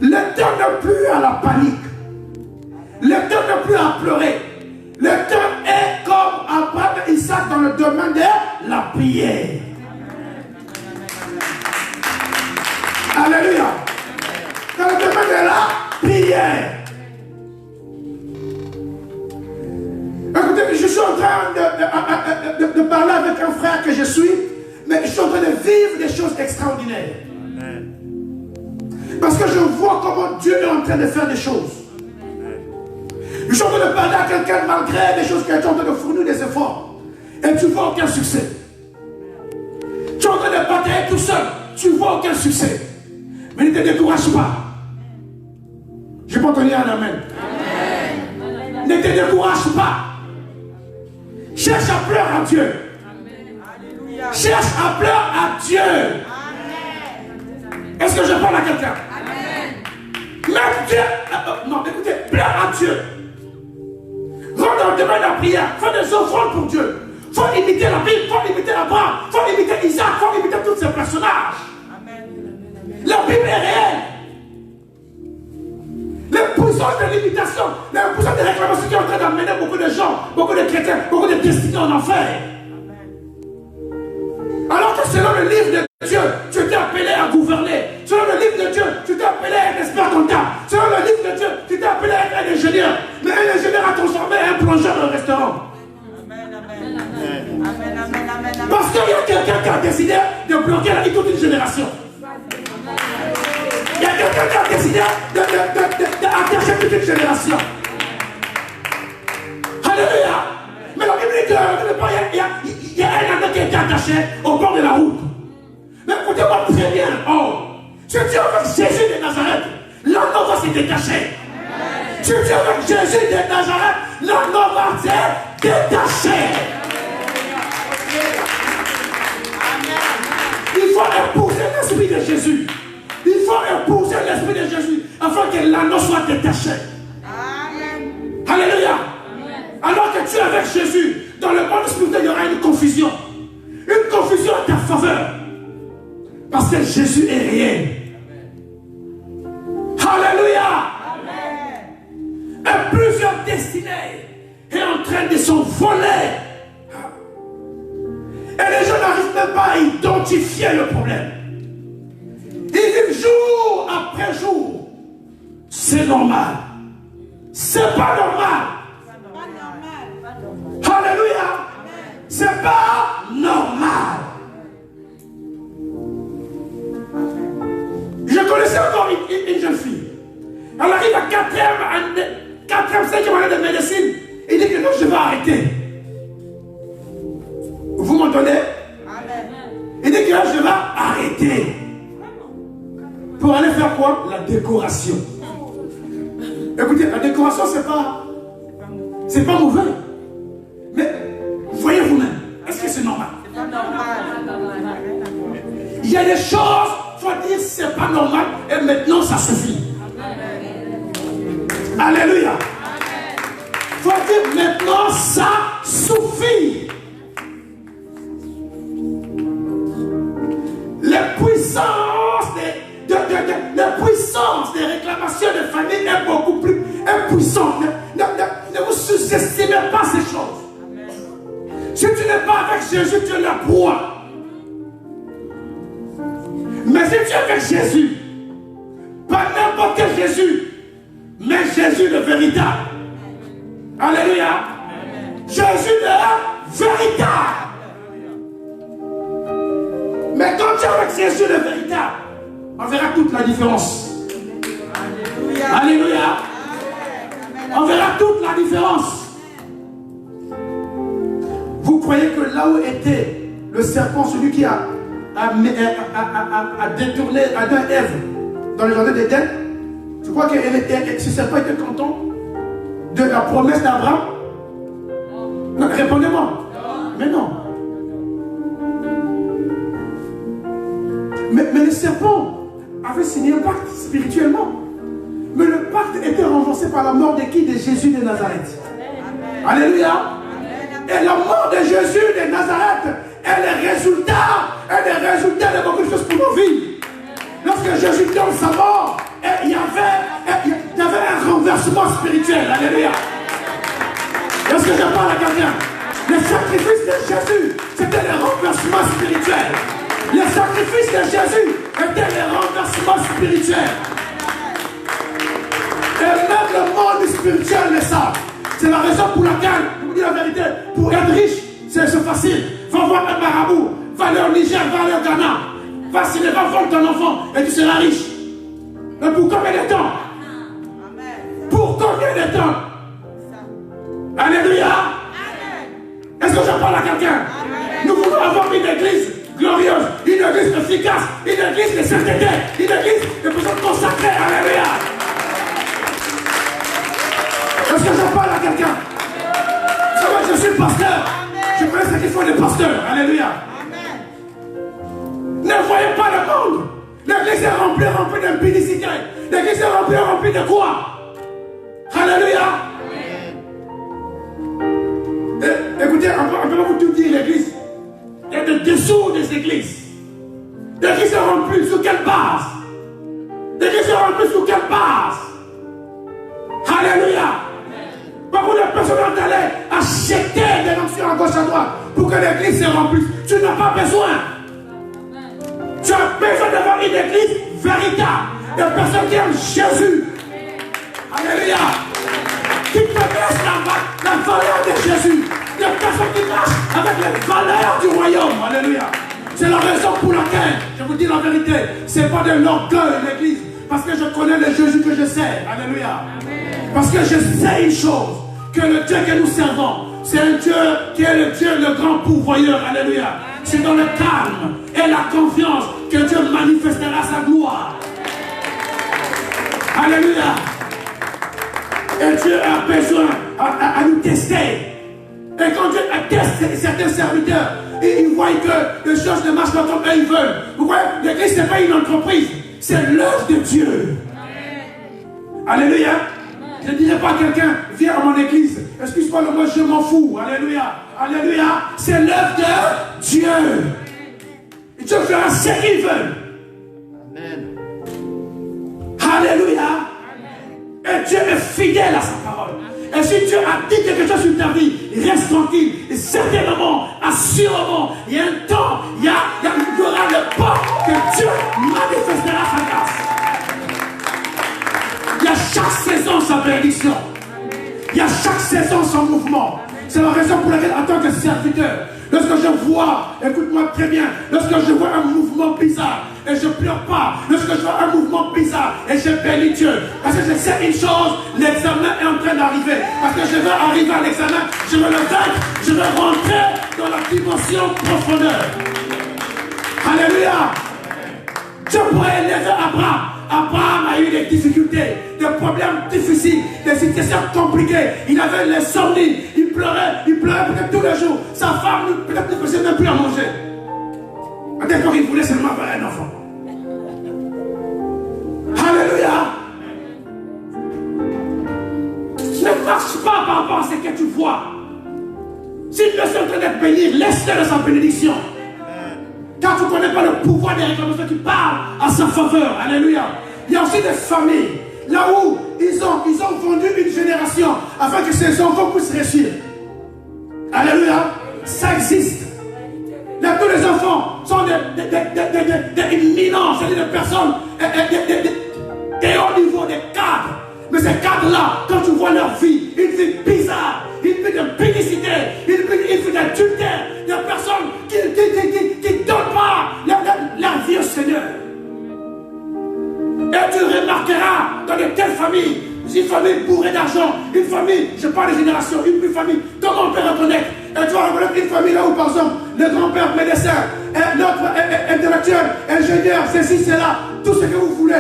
Le temps n'est plus à la panique. Le temps n'est plus à pleurer. Le temps est comme Abraham et Isaac dans le domaine de la prière. Alléluia. Dans le domaine de la prière. Écoutez, je suis en train de parler avec un frère que je suis, mais je suis en train de vivre des choses extraordinaires. Amen. Parce que je vois comment Dieu est en train de faire des choses. Amen. Je suis en train de parler à quelqu'un malgré des choses qu'il est en train de fournir des efforts. Et tu vois aucun succès. Tu es en train de batailler tout seul. Tu vois aucun succès. Mais ne te décourage pas. Je peux entendu un amen. Amen. Ne te décourage pas. Cherche à pleurer à Dieu. Amen. Cherche à pleurer à Dieu. Amen. Est-ce que je parle à quelqu'un? Même Dieu. Non, écoutez, pleure à Dieu. Rentre dans le domaine de la prière. Fais des offrandes pour Dieu. Il faut imiter la Bible, il faut imiter Abraham, il faut imiter Isaac, il faut imiter tous ces personnages. Amen. La Bible est réelle. Les puissances de l'imitation, les puissances de réclamation qui sont en train d'amener beaucoup de gens, beaucoup de chrétiens, beaucoup de destinés en enfer. Amen. Alors que selon le livre de Dieu, tu étais appelé à gouverner. Selon le livre de Dieu, tu t'es appelé à être expert comptable. Selon le livre de Dieu, tu t'es appelé à être un ingénieur. Mais un ingénieur a transformé un plongeur en restaurant. Parce qu'il y a quelqu'un qui a décidé de bloquer la vie toute une génération. Il y a quelqu'un qui a décidé d'attacher toute une génération. Alléluia. Mais la Bible dit qu'il y a un anneau qui a été attaché au bord de la route. Mais écoutez-moi très bien. Oh, si tu es avec Jésus de Nazareth, l'anneau va se détacher. Si tu es avec Jésus de Nazareth, l'anneau va se détacher. Il faut épouser l'esprit de Jésus. Il faut épouser l'esprit de Jésus afin que l'anneau soit détaché. Amen. Alléluia. Amen. Alors que tu es avec Jésus, dans le monde spirituel, il y aura une confusion. une confusion à ta faveur. Parce que Jésus est réel. Alléluia. Et plusieurs destinées est en train de s'envoler. Et les gens n'arrivent même pas à identifier le problème. Ils vivent jour après jour. C'est normal. C'est pas normal. Alléluia. C'est pas normal. Je connaissais encore une jeune fille. Elle arrive à 4e, 5e année de médecine. Il dit que non, je vais arrêter. Vous m'entendez? Il dit que là, je vais arrêter. Pour aller faire quoi? La décoration. Écoutez, la décoration, c'est pas mauvais. Mais voyez vous-même, est-ce que c'est normal? Il y a des choses, il faut dire c'est pas normal et maintenant ça suffit. Alléluia. Il faut dire maintenant ça suffit. Les puissances des réclamations de famille est beaucoup plus puissante. Ne vous sous-estimez pas ces choses. Si tu n'es pas avec Jésus, tu es la proie. Mais si tu es avec Jésus, pas n'importe quel Jésus, mais Jésus le véritable. Alléluia. Jésus le véritable. Mais quand tu es avec Jésus le véritable, on verra toute la différence. Alléluia. Alléluia. On verra toute la différence. Vous croyez que là où était le serpent, celui qui a détourné Adam et Ève dans le jardin d'Éden, tu crois que ce serpent était content de la promesse d'Abraham? Non, répondez-moi. Mais non. Mais le serpent avait signé un pacte spirituellement. Mais le pacte était renversé par la mort de qui? De Jésus de Nazareth. Amen. Alléluia. Et la mort de Jésus de Nazareth est le résultat de beaucoup de choses pour nos vies. Lorsque Jésus donne sa mort, il y avait un renversement spirituel. Alléluia. Est-ce que je parle à quelqu'un? Le sacrifice de Jésus, c'était le renversement spirituel. Le sacrifice de Jésus était le renversement spirituel. Et même le monde spirituel le savent. C'est la raison pour laquelle, je vous dis la vérité, pour être riche, c'est facile. Va voir un marabout, va aller au Niger, va aller au Ghana, va signer, va vendre ton enfant et tu seras riche. Mais pour combien de temps? Pour combien de temps? Alléluia. Est-ce que je parle à quelqu'un? Nous voulons avoir une église glorieuse, une église efficace, une église de sainteté, une église de personnes consacrées. Alléluia. Est-ce que je parle à quelqu'un? Je suis pasteur. Je connais ce qu'il faut des pasteurs. Alléluia. Ne voyez pas le monde. L'église est remplie d'impudicité. L'église est remplie de quoi? Alléluia. Écoutez, on peut vous tout dire l'église. Il y a des dessous des églises. L'église est remplie sur quelle base? L'église est remplie sur quelle base? Alléluia. Beaucoup de personnes ont allé acheter des notions à gauche à droite pour que l'église se remplisse. Tu n'as pas besoin. Tu as besoin d'avoir une église véritable. Des personnes qui aiment Jésus. Alléluia. Qui connaissent la valeur de Jésus. Des personnes qui marchent avec les valeurs du royaume. Alléluia. C'est la raison pour laquelle, je vous dis la vérité, ce n'est pas de l'orgueil l'église. Parce que je connais le Jésus que je sais. Alléluia. Parce que je sais une chose, que le Dieu que nous servons, c'est un Dieu qui est le Dieu, le grand pourvoyeur. Alléluia. C'est dans le calme et la confiance que Dieu manifestera sa gloire. Alléluia. Et Dieu a besoin à nous tester. Et quand Dieu teste certains serviteurs, ils voient que les choses ne marchent pas comme eux ils veulent. Vous voyez, l'église, ce n'est pas une entreprise, c'est l'œuvre de Dieu. Alléluia. Je ne dirai pas à quelqu'un, viens à mon église. Excuse-moi le mot, je m'en fous. Alléluia. Alléluia. C'est l'œuvre de Dieu. Et Dieu fera ce qu'il veut. Amen. Alléluia. Et Dieu est fidèle à sa parole. Et si Dieu a dit quelque chose sur ta vie, reste tranquille. Et certainement, assurément, il y a un temps, il y aura le pas que Dieu manifestera sa grâce. Il y a chaque saison sa bénédiction. Il y a chaque saison son mouvement. C'est la raison pour laquelle, en tant que serviteur, lorsque je vois, écoute-moi très bien, lorsque je vois un mouvement bizarre, et je ne pleure pas, lorsque je vois un mouvement bizarre, et je bénis Dieu, parce que je sais une chose, l'examen est en train d'arriver, parce que je veux arriver à l'examen, je veux le vaincre, je veux rentrer dans la dimension profondeur. Alléluia. Dieu pourrait élever Abraham. Abraham a eu des difficultés, des problèmes difficiles, des situations compliquées. Il avait l'insomnie, il pleurait peut-être tous les jours. Sa femme peut-être ne faisait même plus à manger. D'accord, il voulait seulement avoir un enfant. Alléluia. Ne marche pas par rapport à ce que tu vois. S'il ne est en train d'être béni, laisse-le dans sa bénédiction. Car tu ne connais pas le pouvoir des réclamations qui parlent à sa faveur. Alléluia. Il y a aussi des familles là où ils ont vendu une génération afin que ces enfants puissent réussir. Alléluia. Ça existe. Là, tous les enfants sont des éminents, c'est-à-dire des personnes des hauts niveaux, des cadres. Mais ces cadres-là, quand tu vois leur vie, une vie bizarre, une vie de pénicité, une vie d'adultère, des personnes qui ne donnent pas la vie au Seigneur. Et tu remarqueras dans de telles familles, une famille bourrée d'argent, une famille, je parle de génération, une famille, comment on peut reconnaître? Et tu vas reconnaître une famille là où, par exemple, le grand-père médecin, l'autre intellectuel, ingénieur, ceci, cela, tout ce que vous voulez.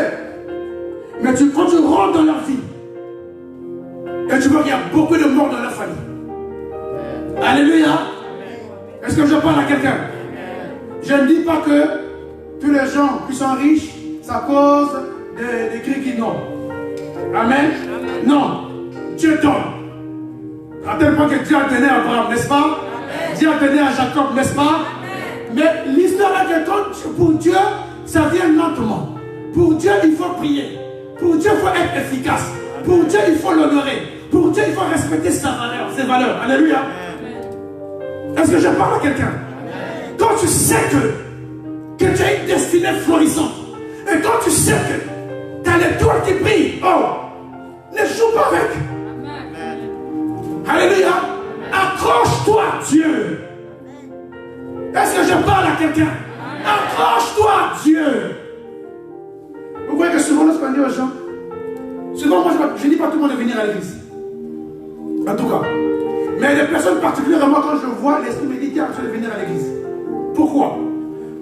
Mais quand tu rentres dans leur vie, et tu vois qu'il y a beaucoup de morts dans leur famille. Alléluia. Est-ce que je parle à quelqu'un? Je ne dis pas que tous les gens qui sont riches, ça cause des cris qui n'ont. Amen. Non. Dieu donne. À tel point que Dieu a donné à Abraham, n'est-ce pas? Dieu a donné à Jacob, n'est-ce pas? Mais l'histoire là que pour Dieu, ça vient lentement. Pour Dieu, il faut prier. Pour Dieu, il faut être efficace. Pour Dieu, il faut l'honorer. Pour Dieu, il faut respecter ses valeurs. Alléluia. Est-ce que je parle à quelqu'un? Quand tu sais que tu as une destinée florissante, et quand tu sais que tu as l'étoile qui brille, ne joue pas avec. Alléluia. Accroche-toi à Dieu. Est-ce que je parle à quelqu'un? Accroche-toi à Dieu. Vous voyez que souvent, lorsqu'on dit aux gens, souvent, moi, je ne dis pas tout le monde de venir à l'église. En tout cas. Mais les personnes particulièrement, quand je vois, l'esprit me dit, tiens, je vais venir à l'église. Pourquoi?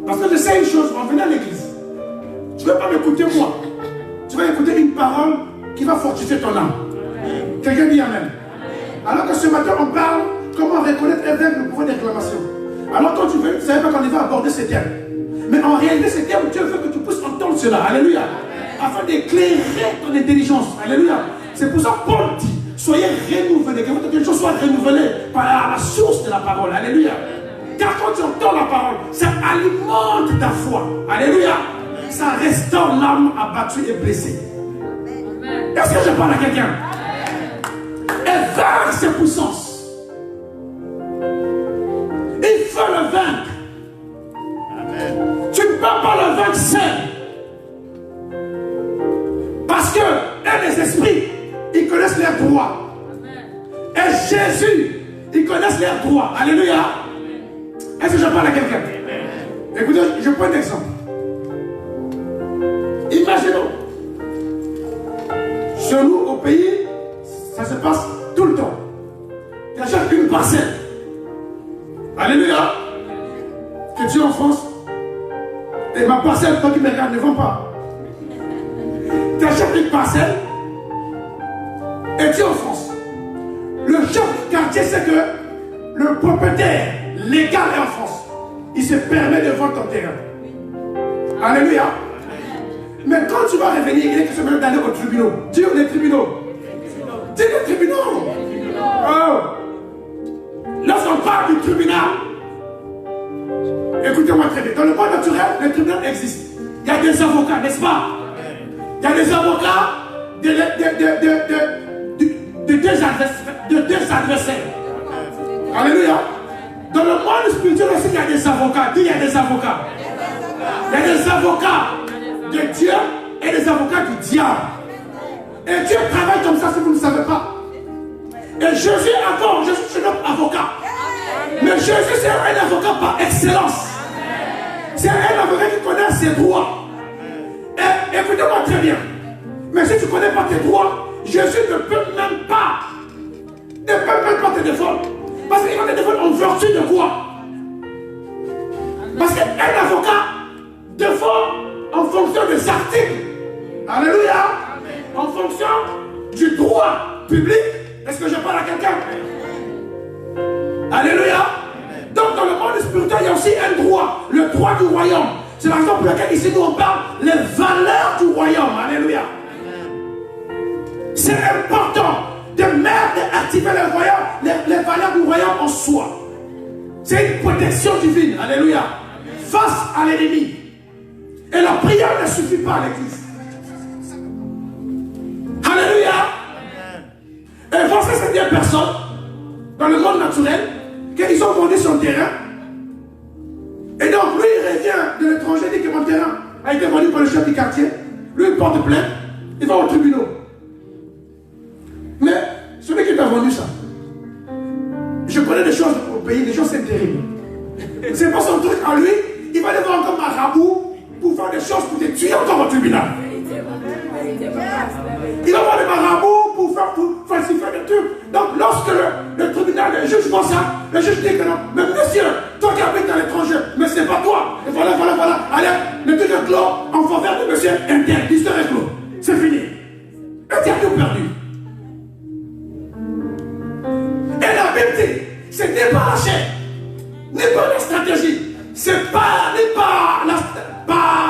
Parce que je sais une chose, en venant à l'église, tu ne vas pas m'écouter moi. Tu vas écouter une parole qui va fortifier ton âme. Quelqu'un dit Amen. Alors que ce matin, on parle comment reconnaître et vaincre le pouvoir des réclamations. Alors quand tu veux, tu ne savais pas qu'on va aborder ces termes. Mais en réalité, ces termes, Dieu veut que tu puisses entendre cela. Alléluia. Afin d'éclairer ton intelligence. Alléluia. C'est pour ça que Paul dit, soyez renouvelés, que votre intelligence soit renouvelée par la source de la parole. Alléluia. Car quand tu entends la parole, ça alimente ta foi. Alléluia. Ça restaure l'âme abattue et blessée. Est-ce que je parle à quelqu'un? Et vaincre ses puissances. Il faut le vaincre. Amen. Tu ne peux pas le vaincre seul. Parce que les esprits, ils connaissent leurs droits. Et Jésus, ils connaissent leurs droits. Alléluia. Est-ce que je parle à quelqu'un? Écoutez, je prends un exemple. Imaginons, chez nous, au pays, ça se passe tout le temps. Tu achètes une parcelle. Alléluia. Que tu es en France. Et ma parcelle, toi qui me regardes, ne vend pas. Tu achètes une parcelle. Et tu es en France. Le chef du quartier sait que le propriétaire légal est en France. Il se permet de vendre ton terrain. Alléluia. Mais quand tu vas revenir, il est question d'aller aux tribunaux. Dis les tribunaux. avocats, n'est-ce pas? Il y a des avocats de deux adversaires. Alléluia. Dans le monde spirituel aussi, il y a des avocats. Dis, il y a des avocats. Il y a des avocats de Dieu et des avocats du diable. Et Dieu travaille comme ça si vous ne savez pas. Et Jésus c'est notre avocat. Mais Jésus c'est un avocat par excellence. C'est un avocat qui connaît ses droits. Et écoutez-moi très bien. Mais si tu ne connais pas tes droits, Jésus ne peut même pas te défendre. Parce qu'il va te défendre en vertu de quoi? Parce qu'un avocat défend en fonction des articles. Alléluia. En fonction du droit public. Est-ce que je parle à quelqu'un? Alléluia. Donc dans le monde spirituel, il y a aussi un droit. Le droit du royaume. C'est la raison pour laquelle ici nous on parle les valeurs du royaume. Alléluia. C'est important de mettre et d'activer le royaume, les valeurs du royaume en soi. C'est une protection divine. Alléluia. Face à l'ennemi. Et la prière ne suffit pas à l'église. Alléluia. Et voici cette personne dans le monde naturel qu'ils ont vendu son terrain. Et donc lui il revient de l'étranger, dit que mon terrain a été vendu par le chef du quartier. Lui il porte plainte, il va au tribunal. Mais celui qui t'a vendu ça, je connais des choses au pays, des choses c'est terrible. C'est pas son truc à lui, il va devoir encore marabout pour faire des choses pour te tuer encore au tribunal. Il va voir des marabouts pour falsifier des trucs. Donc lorsque le tribunal, le juge voit ça, le juge dit que non, mais monsieur, toi qui habites à l'étranger, mais c'est pas toi. Et voilà. Allez, le truc est clos en faveur de monsieur interne, l'histoire est clos. C'est fini. Interview perdu. Et la Bible dit, ce n'est pas la chair, n'est pas la stratégie, c'est pas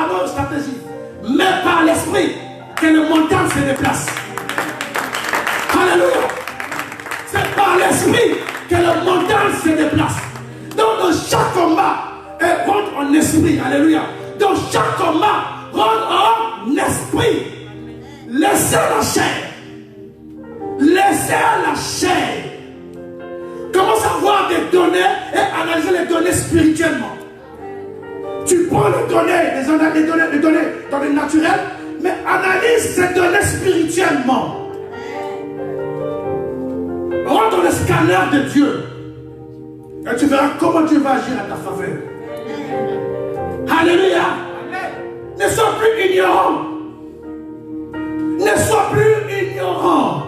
notre stratégie, mais par l'esprit que le montagne se déplace. Alléluia. C'est par l'esprit que le montagne se déplace. Donc dans chaque combat, rentre en esprit. Alléluia. Dans chaque combat, rentre en esprit. Laissez la chair. Laissez la chair. Commence à voir des données et analyser les données spirituellement. Tu prends les données dans le naturel, mais analyse ces données spirituellement. Rentre dans le scanner de Dieu. Et tu verras comment Dieu va agir à ta faveur. Alléluia. Ne sois plus ignorant. Ne sois plus ignorant.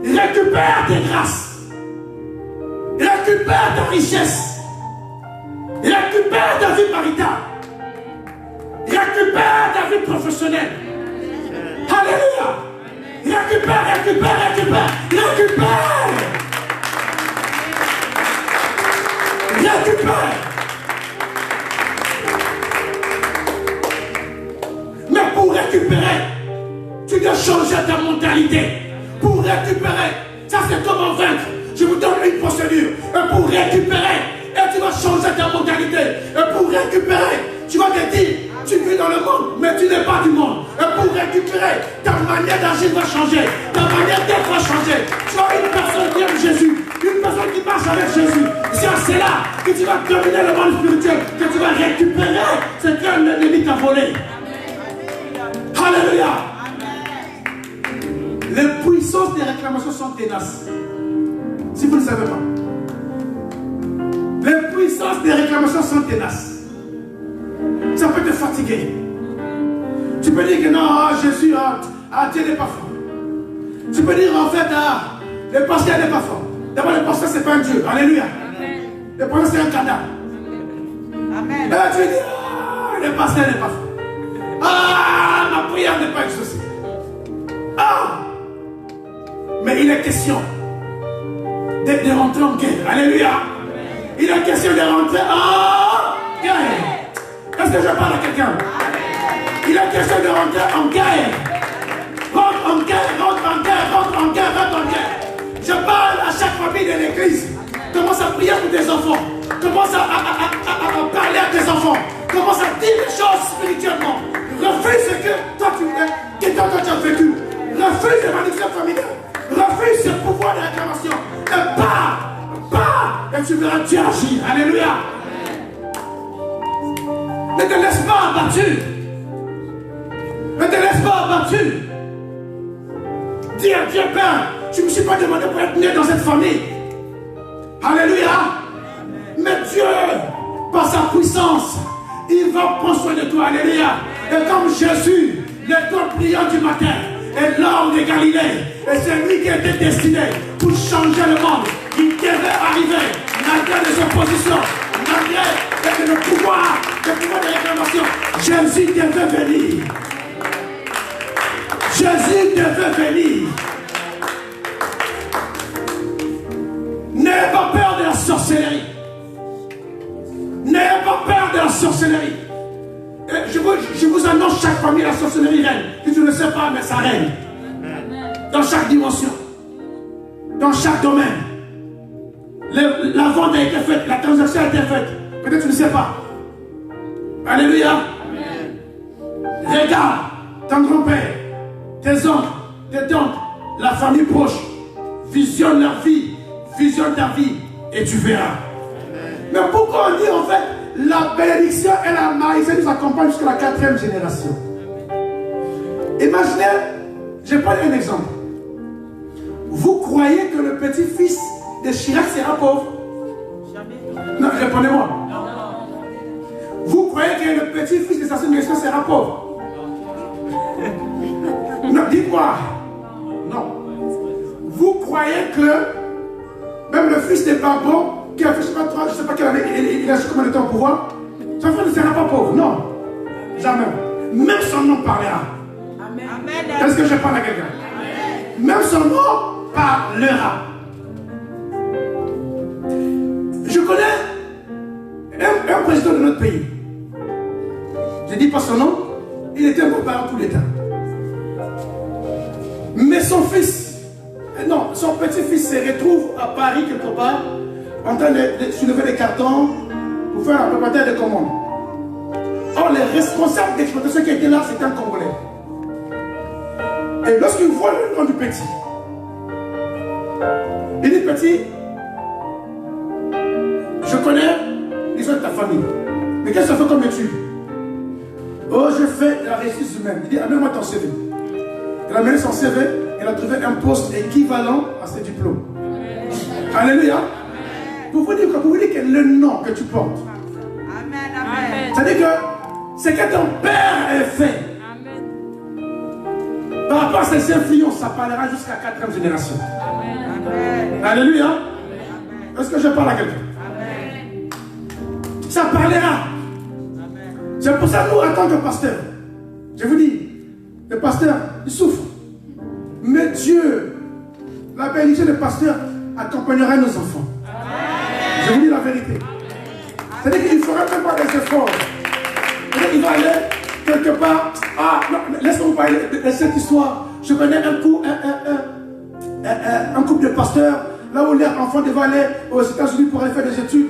Récupère tes grâces. Récupère ta richesse. Récupère ta vie maritale. Récupère ta vie professionnelle. Alléluia. Récupère. Mais pour récupérer, tu dois changer ta mentalité. Pour récupérer, ça c'est comment vaincre. Je vous donne une procédure. Et pour récupérer, et tu vas changer ta mentalité. Et pour récupérer, tu vas te dire, tu vis dans le monde, mais tu n'es pas du monde. Et pour récupérer, ta manière d'agir va changer. Ta manière d'être va changer. Tu as une personne qui aime Jésus. Une personne qui marche avec Jésus. C'est là que tu vas dominer le monde spirituel. Que tu vas récupérer ce que l'ennemi t'a volé. Alléluia. Les puissances des réclamations sont ténaces. Si vous ne savez pas. Les puissances des réclamations sont ténaces. Ça peut te fatiguer. Tu peux dire que non, Jésus, Dieu n'est pas fort. Tu peux dire en fait, le pasteur n'est pas fort. D'abord, le pasteur, ce n'est pas un Dieu. Alléluia. Le pasteur, c'est un cadavre. Amen. Et tu dis, le pasteur n'est pas fort. Ma prière n'est pas exaucée. Mais il est question de rentrer en guerre. Alléluia. Il est question de rentrer en guerre. Est-ce que je parle à quelqu'un? Il est question de rentrer en guerre. Rentre en guerre. Je parle à chaque famille de l'église. Commence à prier pour tes enfants. Commence à parler à tes enfants. Commence à dire des choses spirituellement. Refuse ce que toi tu as vécu. Refuse les malédictions familiales. Refuse ce pouvoir de réclamation. Et pars. Et tu verras Dieu agir. Alléluia. Ne te laisse pas abattu. Ne te laisse pas abattu. Dis à Dieu, Père, tu ne me suis pas demandé pour être né dans cette famille. Alléluia. Mais Dieu, par sa puissance, il va prendre soin de toi. Alléluia. Et comme Jésus, l'étoile brillante du matin, et l'homme de Galilée, et c'est lui qui était destiné pour changer le monde. Il devait arriver, malgré les oppositions, malgré le pouvoir de réclamation. Jésus devait venir. Jésus devait venir. N'ayez pas peur de la sorcellerie. N'ayez pas peur de la sorcellerie. Je vous annonce, chaque famille, la sorcellerie règne. Si tu ne le sais pas, mais ça règne. Dans chaque dimension. Dans chaque domaine. La vente a été faite, la transaction a été faite. Peut-être tu ne sais pas. Alléluia. Regarde ton grand-père, tes oncles, tes tantes, la famille proche. Visionne leur vie, visionne ta vie et tu verras. Mais pourquoi on dit en fait la bénédiction et la malédiction nous accompagnent jusqu'à la 4e génération? Imaginez, je prends un exemple. Vous croyez que le petit-fils de Chirac sera pauvre? Jamais. Non, répondez-moi. Vous croyez que le petit-fils de Sassou Nguesso sera pauvre? Non, dites-moi. Non. Vous croyez que même le fils de Babon, qui a fait, je ne sais pas quelle année, il a combien de temps au pouvoir, son frère ne sera pas pauvre? Non. Jamais. Même son nom parlera. Amen. Est-ce que je parle à quelqu'un? Même son nom parlera. Je connais un président de notre pays. Je ne dis pas son nom. Il était un beau parent tout l'État. Mais son fils, non, son petit-fils se retrouve à Paris quelque part en train de soulever des cartons pour faire un préparateur de commandes. Or, les responsables d'exploitation qui étaient là, c'était un Congolais. Et lorsqu'il voit le nom du petit, il dit: petit, je connais l'histoire de ta famille. Mais qu'est-ce que ça fait comme étude? Oh, je fais la ressource humaine. Il dit: amène-moi ton CV. Il a amené son CV, il a trouvé un poste équivalent à ses diplômes. Alléluia. Pour vous dire que le nom que tu portes, c'est-à-dire que c'est que ton père est fait. Par rapport à ses influences, ça parlera jusqu'à la 4e génération. Alléluia. Est-ce que je parle à quelqu'un? Ça parlera. C'est pour ça que nous, en tant que pasteur, je vous dis, le pasteur, il souffre. Mais Dieu, la bénédiction des pasteurs accompagnera nos enfants. Je vous dis la vérité. C'est-à-dire qu'il ne fera même pas des efforts. C'est-à-dire qu'il va aller quelque part. Ah, non, laisse-moi vous parler de cette histoire. Je connais un couple de pasteurs, là où leurs enfants devaient aller aux États-Unis pour aller faire des études.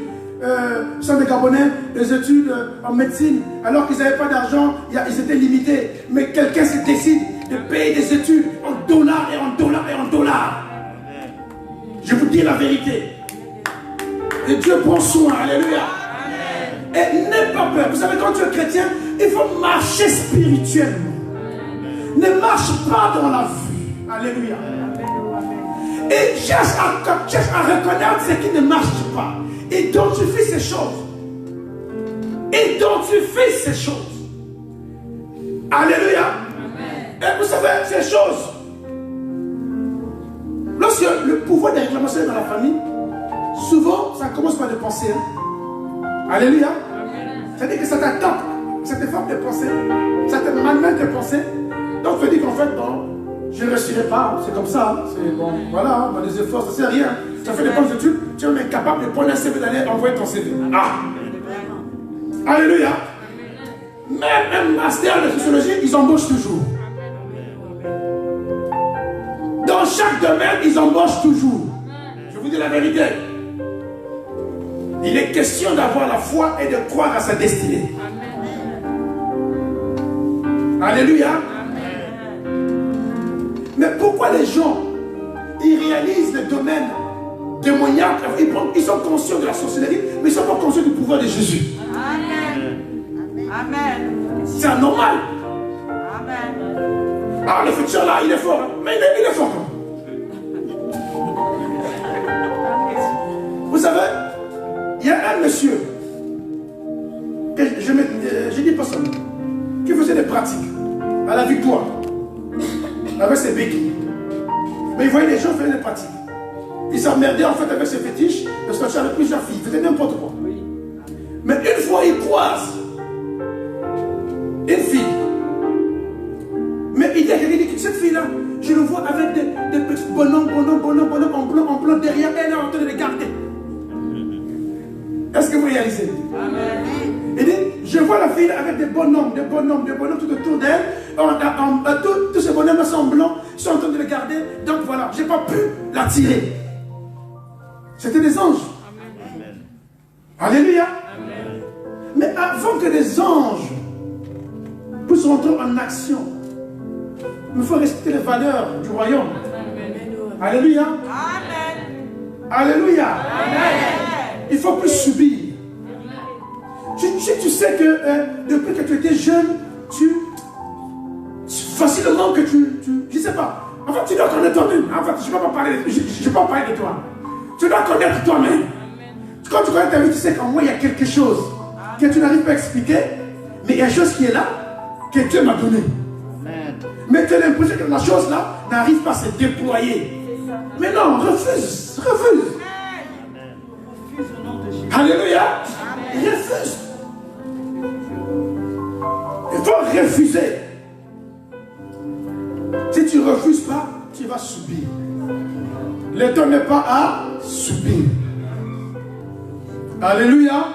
Sont des Gabonais, des études en médecine, alors qu'ils n'avaient pas d'argent, ils étaient limités. Mais quelqu'un se décide de payer des études en dollars et en dollars et en dollars. Je vous dis la vérité. Et Dieu prend soin. Alléluia. Et n'aie pas peur. Vous savez, quand tu es chrétien, il faut marcher spirituellement. Ne marche pas dans la vue. Alléluia. Et cherche à reconnaître ce qui ne marche pas. Identifie ces choses. Identifie ces choses. Alléluia. Et vous savez, ces choses, lorsque le pouvoir de réclamation est dans la famille, souvent, ça commence par des pensées. Alléluia. C'est-à-dire que ça t'attaque, ça te forme de pensées, ça te malmène de pensées. Donc, tu dis qu'en fait, bon, je ne réussirai pas, c'est comme ça. C'est bon, voilà, dans les efforts, ça ne sert à rien. Tu as fait des bonnes études, tu es même incapable de prendre un CV, d'aller envoyer ton CV. Ah! Alléluia! Même un master de sociologie, ils embauchent toujours. Dans chaque domaine, ils embauchent toujours. Je vous dis la vérité. Il est question d'avoir la foi et de croire à sa destinée. Alléluia. Mais pourquoi les gens, ils réalisent le domaine démoniaque, ils sont conscients de la sorcellerie, mais ils ne sont pas conscients du pouvoir de Jésus. Amen. C'est anormal. Amen. Ah, le futur là, il est fort. Mais il est fort. Vous savez, il y a un monsieur, je dis pas ça, qui faisait des pratiques à la Victoire, avec ses béquilles. Mais il voyait les gens faire des pratiques. Il s'emmerdait en fait avec ses fétiches, de sortir avec plusieurs filles, il faisait n'importe quoi. Mais une fois, il croise une fille. Mais il dit que cette fille-là, je le vois avec des petits bonhommes en blanc derrière elle, en train de les garder. Est-ce que vous réalisez? Amen. Il dit, je vois la fille avec des bonhommes tout autour d'elle. Tous ces bonhommes sont blancs, sont en train de les garder. Donc voilà, je n'ai pas pu l'attirer. C'était des anges. Amen. Alléluia. Amen. Mais avant que les anges puissent rentrer en action, il faut respecter les valeurs du royaume. Amen. Alléluia. Amen. Alléluia. Amen. Il ne faut plus subir. Tu sais que depuis que tu étais jeune, facilement que je ne sais pas. En fait, tu dois connaître toi-même. En fait, je ne vais pas parler de toi. Tu dois connaître toi-même. Quand tu connais ta vie, tu sais qu'en moi, il y a quelque chose que tu n'arrives pas à expliquer, mais il y a une chose qui est là, que Dieu m'a donnée. Mais tu as l'impression que la chose là n'arrive pas à se déployer. Mais non, refuse. Alléluia. Refuse. Il faut refuser. Si tu ne refuses pas, tu vas subir. Le temps n'est pas à subir. Alléluia. Amen.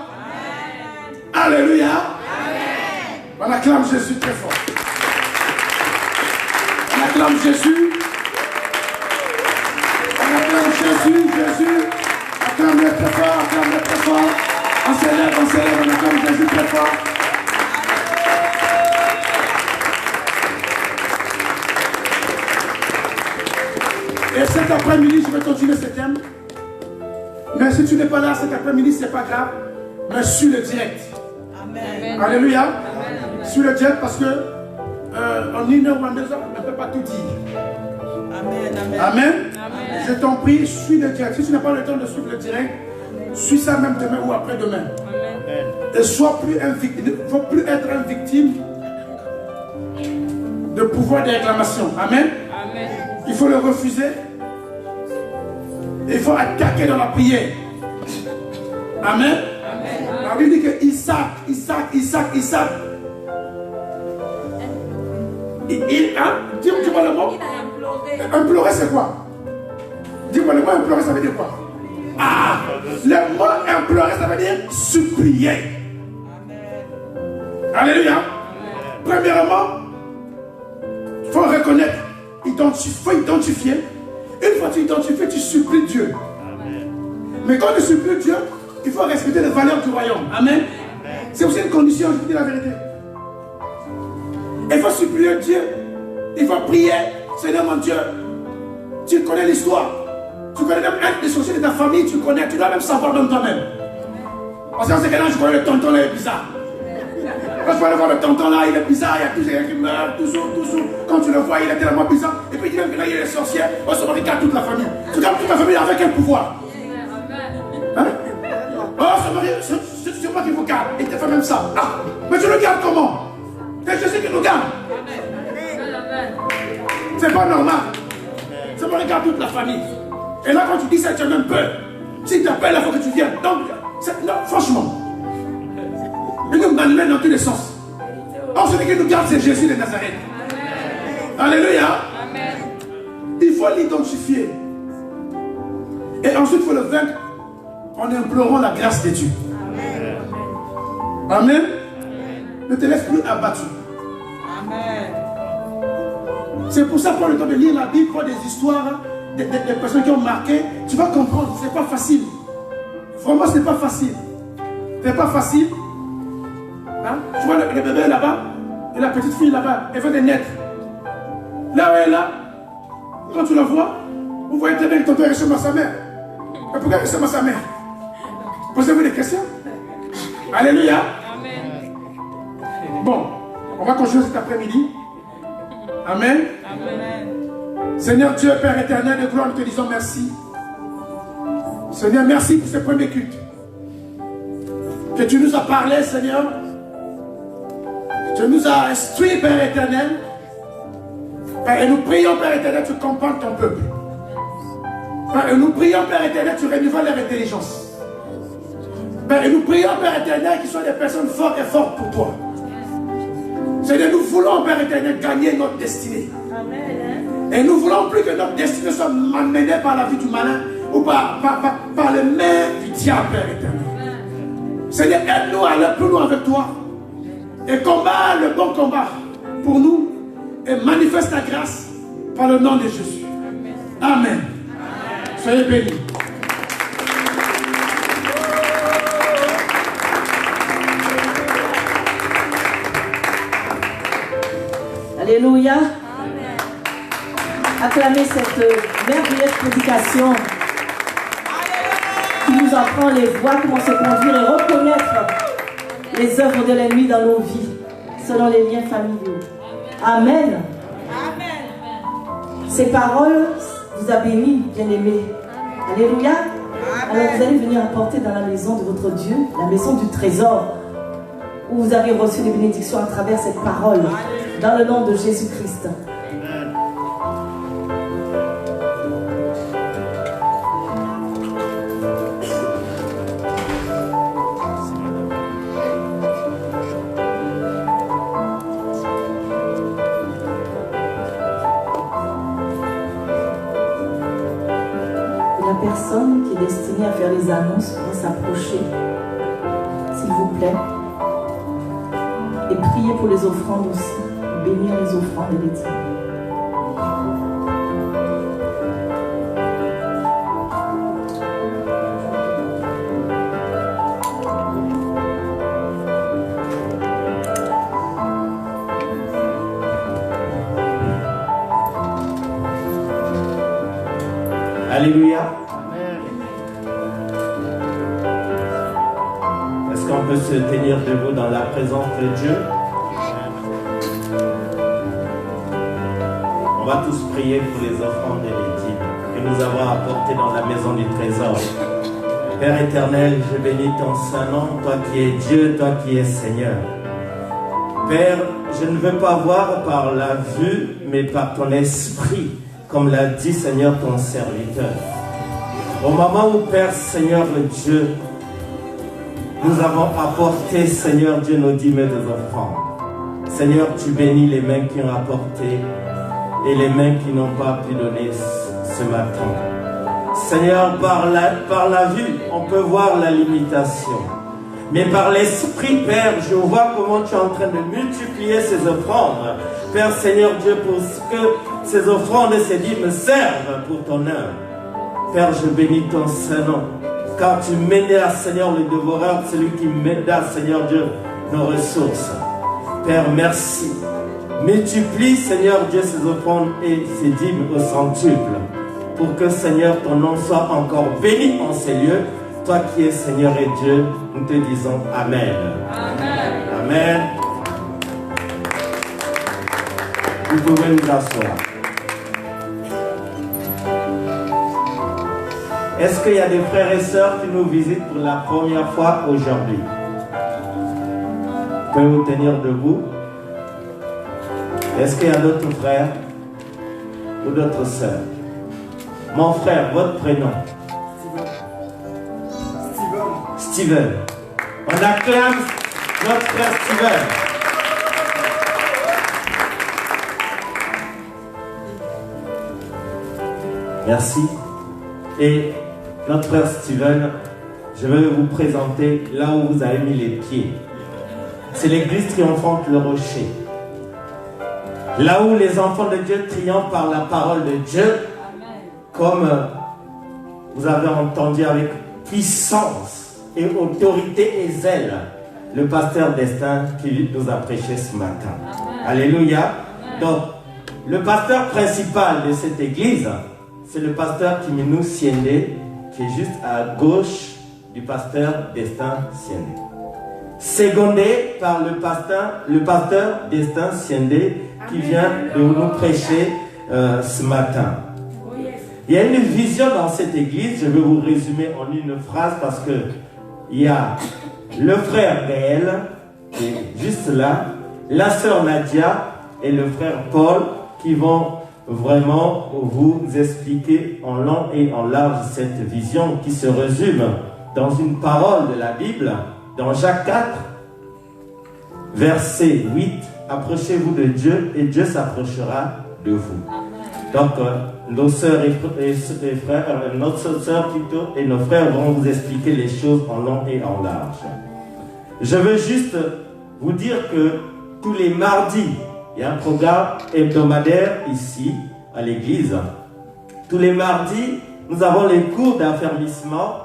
Alléluia. Amen. On acclame Jésus très fort. On acclame Jésus. On acclame Jésus. Acclame-le très fort, On s'élève, on acclame Jésus très fort. Et cet après-midi, je vais continuer ce thème. Mais si tu n'es pas là cet après-midi, ce n'est pas grave. Mais suis le direct. Amen. Alléluia. Amen. Suis le direct parce que en 1 heure ou en 2 heures, on ne peut pas tout dire. Amen. Amen. Je t'en prie, suis le direct. Si tu n'as pas le temps de suivre le direct, suis ça même demain ou après-demain. Et sois plus un victime. Il ne faut plus être une victime de pouvoir des réclamations. Amen. Amen. Il faut le refuser. Il faut attaquer dans la prière. Amen. La Bible dit que Isaac. Dis-moi le mot. Implorer, c'est quoi? Dis-moi le mot implorer, ça veut dire quoi? Ah, le mot implorer, ça veut dire supplier. Alléluia. Premièrement, il faut reconnaître, identifier. Une fois que tu identifies, tu supplies Dieu. Amen. Mais quand tu supplies Dieu, il faut respecter les valeurs du royaume. Amen. C'est aussi une condition, je vous dis la vérité. Il faut supplier Dieu. Il faut prier. Seigneur mon Dieu, tu connais l'histoire. Tu connais même un des sorciers de ta famille, tu connais, tu dois même savoir dans toi-même. Parce que là, je connais le tonton là, il est bizarre. Quand je peux aller voir le tonton là, il est bizarre, il y a tous qui meurent, toujours. Quand tu le vois, il est tellement bizarre. Et puis il dit même que là, il est sorcier. Oh, ça regarde toute la famille. Tu regardes toute la famille avec quel pouvoir? Hein? Oh, c'est moi qui vous garde. Il te fait même ça. Ah, mais tu le gardes comment? C'est Jésus qui nous garde. C'est pas normal. C'est moi qui regarde toute la famille. Et là, quand tu dis ça, tu as même peur. Si tu appelles, il faut que tu viennes. Donc, non, franchement. Il nous mène dans tous les sens. Or, celui qui nous garde, c'est Jésus de Nazareth. Amen. Alléluia. Amen. Il faut l'identifier. Et ensuite, il faut le vaincre en implorant la grâce de Dieu. Amen. Amen. Ne te laisse plus abattu. Amen. C'est pour ça qu'on a le temps de lire la Bible, voir des histoires, des personnes qui ont marqué. Tu vas comprendre, ce n'est pas facile. Vraiment, ce n'est pas facile. Ce n'est pas facile. Hein? Tu vois le bébé là-bas, Et la petite fille là-bas, elle vient de naître. Là où elle est là, quand tu la vois, vous voyez très bien que ton père ressemble à sa mère. Mais pourquoi il ressemble à sa mère? Posez-vous des questions. Alléluia. Amen. Bon, on va continuer cet après-midi. Amen. Amen. Seigneur Dieu, Père éternel de gloire, nous te disons merci. Seigneur, merci pour ce premier culte. Que tu nous as parlé, Seigneur. Tu nous as instruit, Père éternel. Père, et nous prions, Père éternel, tu comprends ton peuple. Père, et nous prions, Père éternel, tu renouvelles leur intelligence. Père, et nous prions, Père éternel, qu'ils soient des personnes fortes et fortes pour toi. Seigneur, nous voulons, Père éternel, gagner notre destinée. Amen. Et nous voulons plus que notre destinée soit menée par la vie du malin ou par les mains du diable, Père éternel. Seigneur, aide-nous à aller plus loin avec toi et combat le bon combat pour nous et manifeste ta grâce par le nom de Jésus. Amen. Soyez bénis. Alléluia. Acclamez cette merveilleuse prédication qui nous apprend les voies, comment se conduire et reconnaître les œuvres de l'ennemi dans nos vies, selon les liens familiaux. Amen. Ces paroles vous a béni, bien-aimés. Alléluia. Alors vous allez venir apporter dans la maison de votre Dieu, la maison du trésor, où vous avez reçu des bénédictions à travers cette parole, dans le nom de Jésus-Christ. La personne qui est destinée à faire les annonces pourrait s'approcher, s'il vous plaît, et prier pour les offrandes aussi, bénir les offrandes et les dîmes. Alléluia. Est-ce qu'on peut se tenir debout dans la présence de Dieu? On va tous prier pour les offrandes et les dîmes que nous avons apportées dans la maison du trésor. Père éternel, je bénis ton saint nom, toi qui es Dieu, toi qui es Seigneur. Père, je ne veux pas voir par la vue, mais par ton esprit, comme l'a dit Seigneur ton serviteur. Au moment où Père Seigneur Dieu, nous avons apporté Seigneur Dieu nos dîmes et nos offrandes. Seigneur, tu bénis les mains qui ont apporté et les mains qui n'ont pas pu donner ce matin. Seigneur, par la vue, on peut voir la limitation. Mais par l'esprit, Père, je vois comment tu es en train de multiplier ces offrandes. Père Seigneur Dieu, pour que ces offrandes et ces dîmes servent pour ton œuvre. Père, je bénis ton Saint-Nom, car tu m'aides, Seigneur, le dévoreur, celui qui m'aide, Seigneur Dieu, nos ressources. Père, merci. Multiplie, Seigneur Dieu, ces offrandes et ces dîmes au centuple, pour que, Seigneur, ton nom soit encore béni en ces lieux. Toi qui es Seigneur et Dieu, nous te disons Amen. Amen. Amen. Vous pouvez nous asseoir. Est-ce qu'il y a des frères et sœurs qui nous visitent pour la première fois aujourd'hui? Vous pouvez vous tenir debout. Est-ce qu'il y a d'autres frères ou d'autres sœurs? Mon frère, votre prénom? Steven. On acclame notre frère Steven. Merci. Et notre frère Steven, je vais vous présenter là où vous avez mis les pieds. C'est l'église triomphante Le Rocher. Là où les enfants de Dieu triomphent par la parole de Dieu, comme vous avez entendu avec puissance et autorité et zèle. le pasteur Destin qui nous a prêché ce matin. Alléluia. Donc, le pasteur principal de cette église, c'est le pasteur Kiminou Siende, qui est juste à gauche du pasteur Destin Siende. Secondé par le pasteur Destin Siende, qui vient de nous prêcher ce matin. Il y a une vision dans cette église, je vais vous résumer en une phrase parce que il y a le frère Gaël, qui est juste là, la sœur Nadia et le frère Paul qui vont vraiment vous expliquer en long et en large cette vision qui se résume dans une parole de la Bible, dans Jacques 4, verset 8, approchez-vous de Dieu et Dieu s'approchera de vous. Donc, nos sœurs et frères, notre sœur plutôt et nos frères vont vous expliquer les choses en long et en large. Je veux juste vous dire que tous les mardis, il y a un programme hebdomadaire ici à l'église. Tous les mardis, nous avons les cours d'affermissement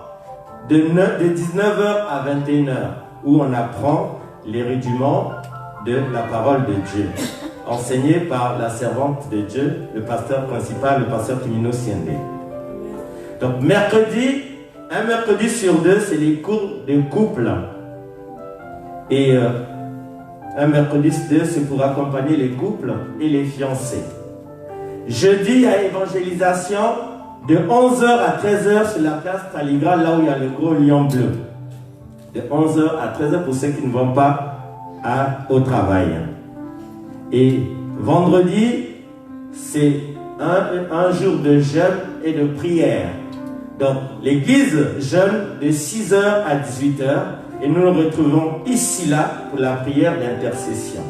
de 19h à 21h où on apprend les rudiments de la parole de Dieu, enseigné par la servante de Dieu, le pasteur principal, le pasteur Kiminou Siende. Donc un mercredi sur deux, c'est les cours de couple. Et un mercredi sur deux, c'est pour accompagner les couples et les fiancés. Jeudi, il y a évangélisation de 11h à 13h sur la place Taligra, là où il y a le gros lion bleu. De 11h à 13h pour ceux qui ne vont pas au travail. Et vendredi, c'est un jour de jeûne et de prière. Donc, l'église jeûne de 6h à 18h et nous nous retrouvons ici, là, pour la prière d'intercession.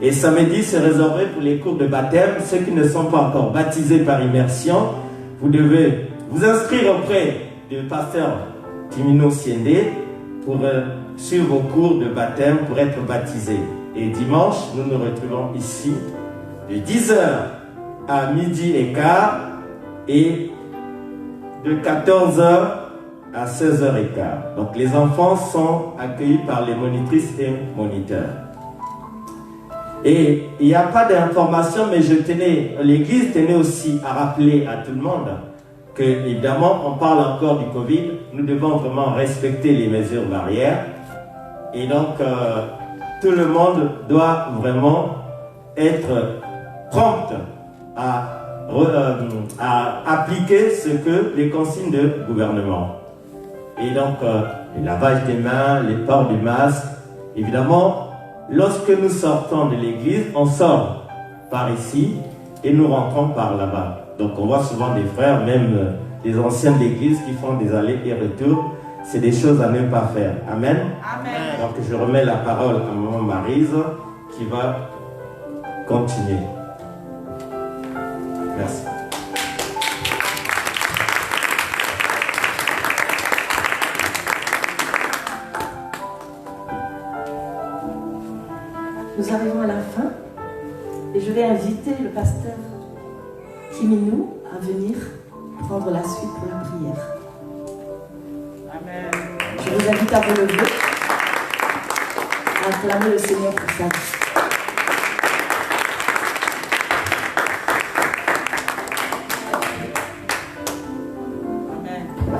Et samedi, c'est réservé pour les cours de baptême. Ceux qui ne sont pas encore baptisés par immersion, vous devez vous inscrire auprès du pasteur Kiminou Siende pour suivre vos cours de baptême pour être baptisés. Et dimanche, nous nous retrouvons ici de 10h à midi et quart et de 14h à 16h15. Donc les enfants sont accueillis par les monitrices et moniteurs. Et il n'y a pas d'information, mais l'église tenait aussi à rappeler à tout le monde que, évidemment, on parle encore du Covid, nous devons vraiment respecter les mesures barrières. Et donc, tout le monde doit vraiment être prompt à appliquer ce que les consignes de gouvernement. Et donc, le lavage des mains, les ports du masque. Évidemment, lorsque nous sortons de l'église, on sort par ici et nous rentrons par là-bas. Donc, on voit souvent des frères, même des anciens de l'église qui font des allers et retours. C'est des choses à ne pas faire. Amen. Amen. Donc, je remets la parole à maman Maryse qui va continuer. Merci. Nous arrivons à la fin et je vais inviter le pasteur Kiminou à venir prendre la suite pour la prière. Amen. Je vous invite à vous lever, à acclamer le Seigneur pour sa vie.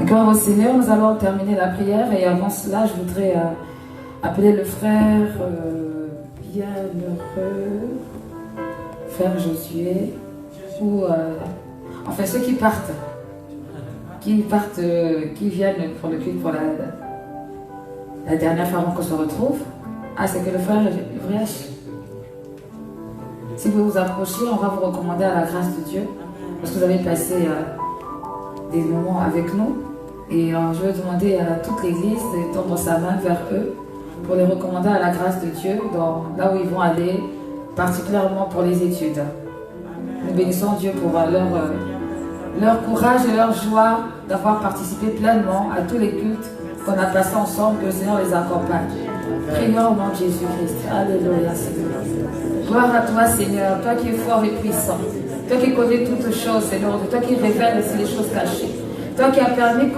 Gloire au Seigneur, nous allons terminer la prière et avant cela, je voudrais appeler le frère bienheureux, frère Josué, ou enfin ceux qui partent, qui viennent pour le culte pour la dernière fois avant qu'on se retrouve. Ah, c'est que le frère Ivriach. Si vous vous approchez, on va vous recommander à la grâce de Dieu, parce que vous avez passé des moments avec nous. Et je vais demander à toute l'église de tendre sa main vers eux pour les recommander à la grâce de Dieu là où ils vont aller, particulièrement pour les études. Nous bénissons Dieu pour leur courage et leur joie d'avoir participé pleinement à tous les cultes qu'on a passés ensemble, que le Seigneur les accompagne. Prions au nom de Jésus-Christ. Alléluia, Seigneur. Gloire à toi, Seigneur, toi qui es fort et puissant, toi qui connais toutes choses, Seigneur, toi qui révèles aussi les choses cachées. Toi qui as permis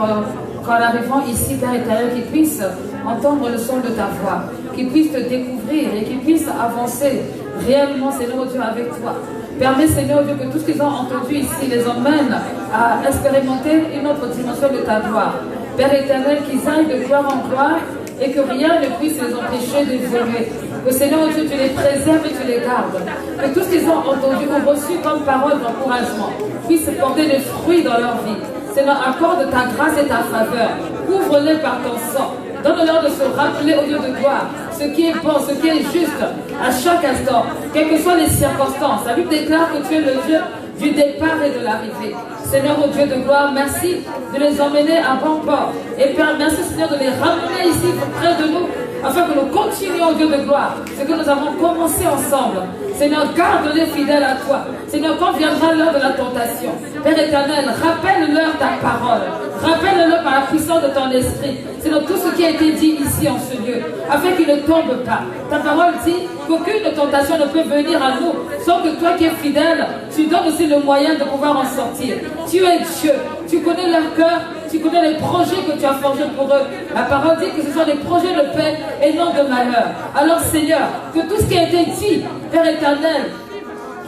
qu'en arrivant ici, Père éternel, qu'ils puissent entendre le son de ta voix, qu'ils puissent te découvrir et qu'ils puissent avancer réellement, Seigneur Dieu, avec toi. Permets, Seigneur Dieu, que tout ce qu'ils ont entendu ici les emmène à expérimenter une autre dimension de ta gloire. Père éternel, qu'ils aillent de gloire en gloire et que rien ne puisse les empêcher d'évoluer. Que Seigneur Dieu, tu les préserves et tu les gardes. Que tout ce qu'ils ont entendu ou reçu comme parole d'encouragement puisse porter des fruits dans leur vie. Seigneur, accorde ta grâce et ta faveur. Couvre-les par ton sang. Donne-leur de se rappeler au Dieu de gloire ce qui est bon, ce qui est juste à chaque instant, quelles que soient les circonstances. La Bible déclare que tu es le Dieu du départ et de l'arrivée. Seigneur, au Dieu de gloire, merci de les emmener à bon port. Et Père, merci Seigneur de les ramener ici près de nous, afin que nous continuions, au Dieu de gloire, ce que nous avons commencé ensemble. Seigneur, garde-les fidèles à toi. Seigneur, quand viendra l'heure de la tentation, Père éternel, rappelle-leur ta parole. Rappelle-leur par la puissance de ton esprit. Seigneur, tout ce qui a été dit ici en ce lieu, afin qu'ils ne tombent pas. Ta parole dit qu'aucune tentation ne peut venir à nous, sans que toi qui es fidèle, tu donnes aussi le moyen de pouvoir en sortir. Tu es Dieu, tu connais leur cœur, tu connais les projets que tu as forgés pour eux. La parole dit que ce sont des projets de paix et non de malheur. Alors Seigneur, que tout ce qui a été dit, Père éternel,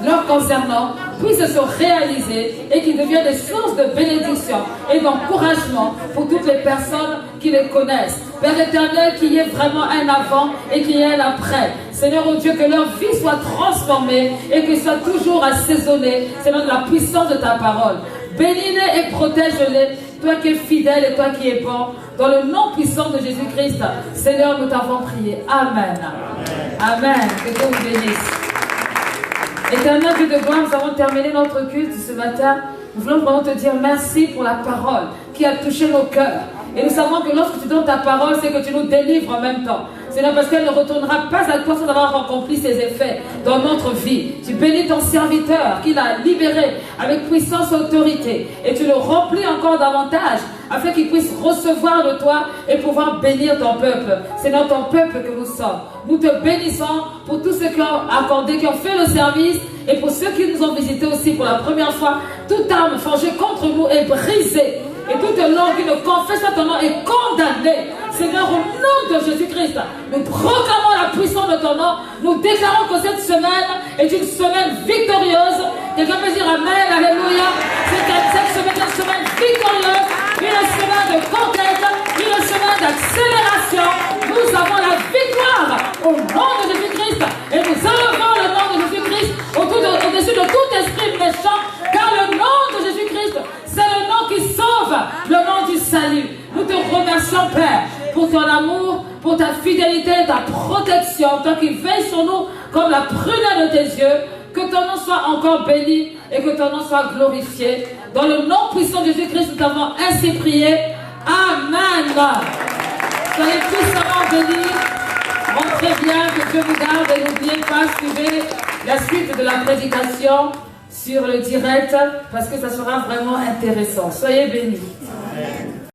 leur concernant, puisse se réaliser et qu'ils deviennent des sources de bénédiction et d'encouragement pour toutes les personnes qui les connaissent. Père éternel, qu'il y ait vraiment un avant et qu'il y ait un après. Seigneur, oh Dieu, que leur vie soit transformée et qu'elle soit toujours assaisonnée, Seigneur, de la puissance de ta parole. Bénis-les et protège-les, toi qui es fidèle et toi qui es bon, dans le nom puissant de Jésus-Christ. Seigneur, nous t'avons prié. Amen. Amen. Que Dieu vous bénisse. Éternel Dieu de gloire, nous avons terminé notre culte ce matin. Nous voulons vraiment te dire merci pour la parole qui a touché nos cœurs. Et nous savons que lorsque tu donnes ta parole, c'est que tu nous délivres en même temps. C'est là parce qu'elle ne retournera pas à toi sans avoir accompli ses effets dans notre vie. Tu bénis ton serviteur qui l'a libéré avec puissance et autorité. Et tu le remplis encore davantage afin qu'il puisse recevoir de toi et pouvoir bénir ton peuple. C'est dans ton peuple que nous sommes. Nous te bénissons pour tous ceux qui ont accordé, qui ont fait le service et pour ceux qui nous ont visités aussi pour la première fois. Toute arme forgée contre nous est brisée. Et toute langue qui ne confesse pas ton nom est condamnée. Seigneur, au nom de Jésus-Christ, nous proclamons la puissance de ton nom. Nous déclarons que cette semaine est une semaine victorieuse. Quelqu'un peut dire Amen, Alléluia. Cette semaine est une semaine victorieuse, une semaine de conquête, une semaine d'accélération. Nous avons la victoire au nom de Jésus-Christ. Et nous élevons le nom de Jésus-Christ au-dessus de tout esprit méchant, car le nom de Jésus-Christ, c'est le nom qui sauve, le nom du salut. Nous te remercions, Père, pour ton amour, pour ta fidélité, ta protection, toi qui veilles sur nous comme la prunelle de tes yeux. Que ton nom soit encore béni et que ton nom soit glorifié. Dans le nom puissant de Jésus-Christ, nous t'avons ainsi prié. Amen. Soyez puissamment bénis. Montrez bien, que Dieu vous garde et n'oubliez pas, suivez la suite de la prédication sur le direct parce que ça sera vraiment intéressant. Soyez bénis.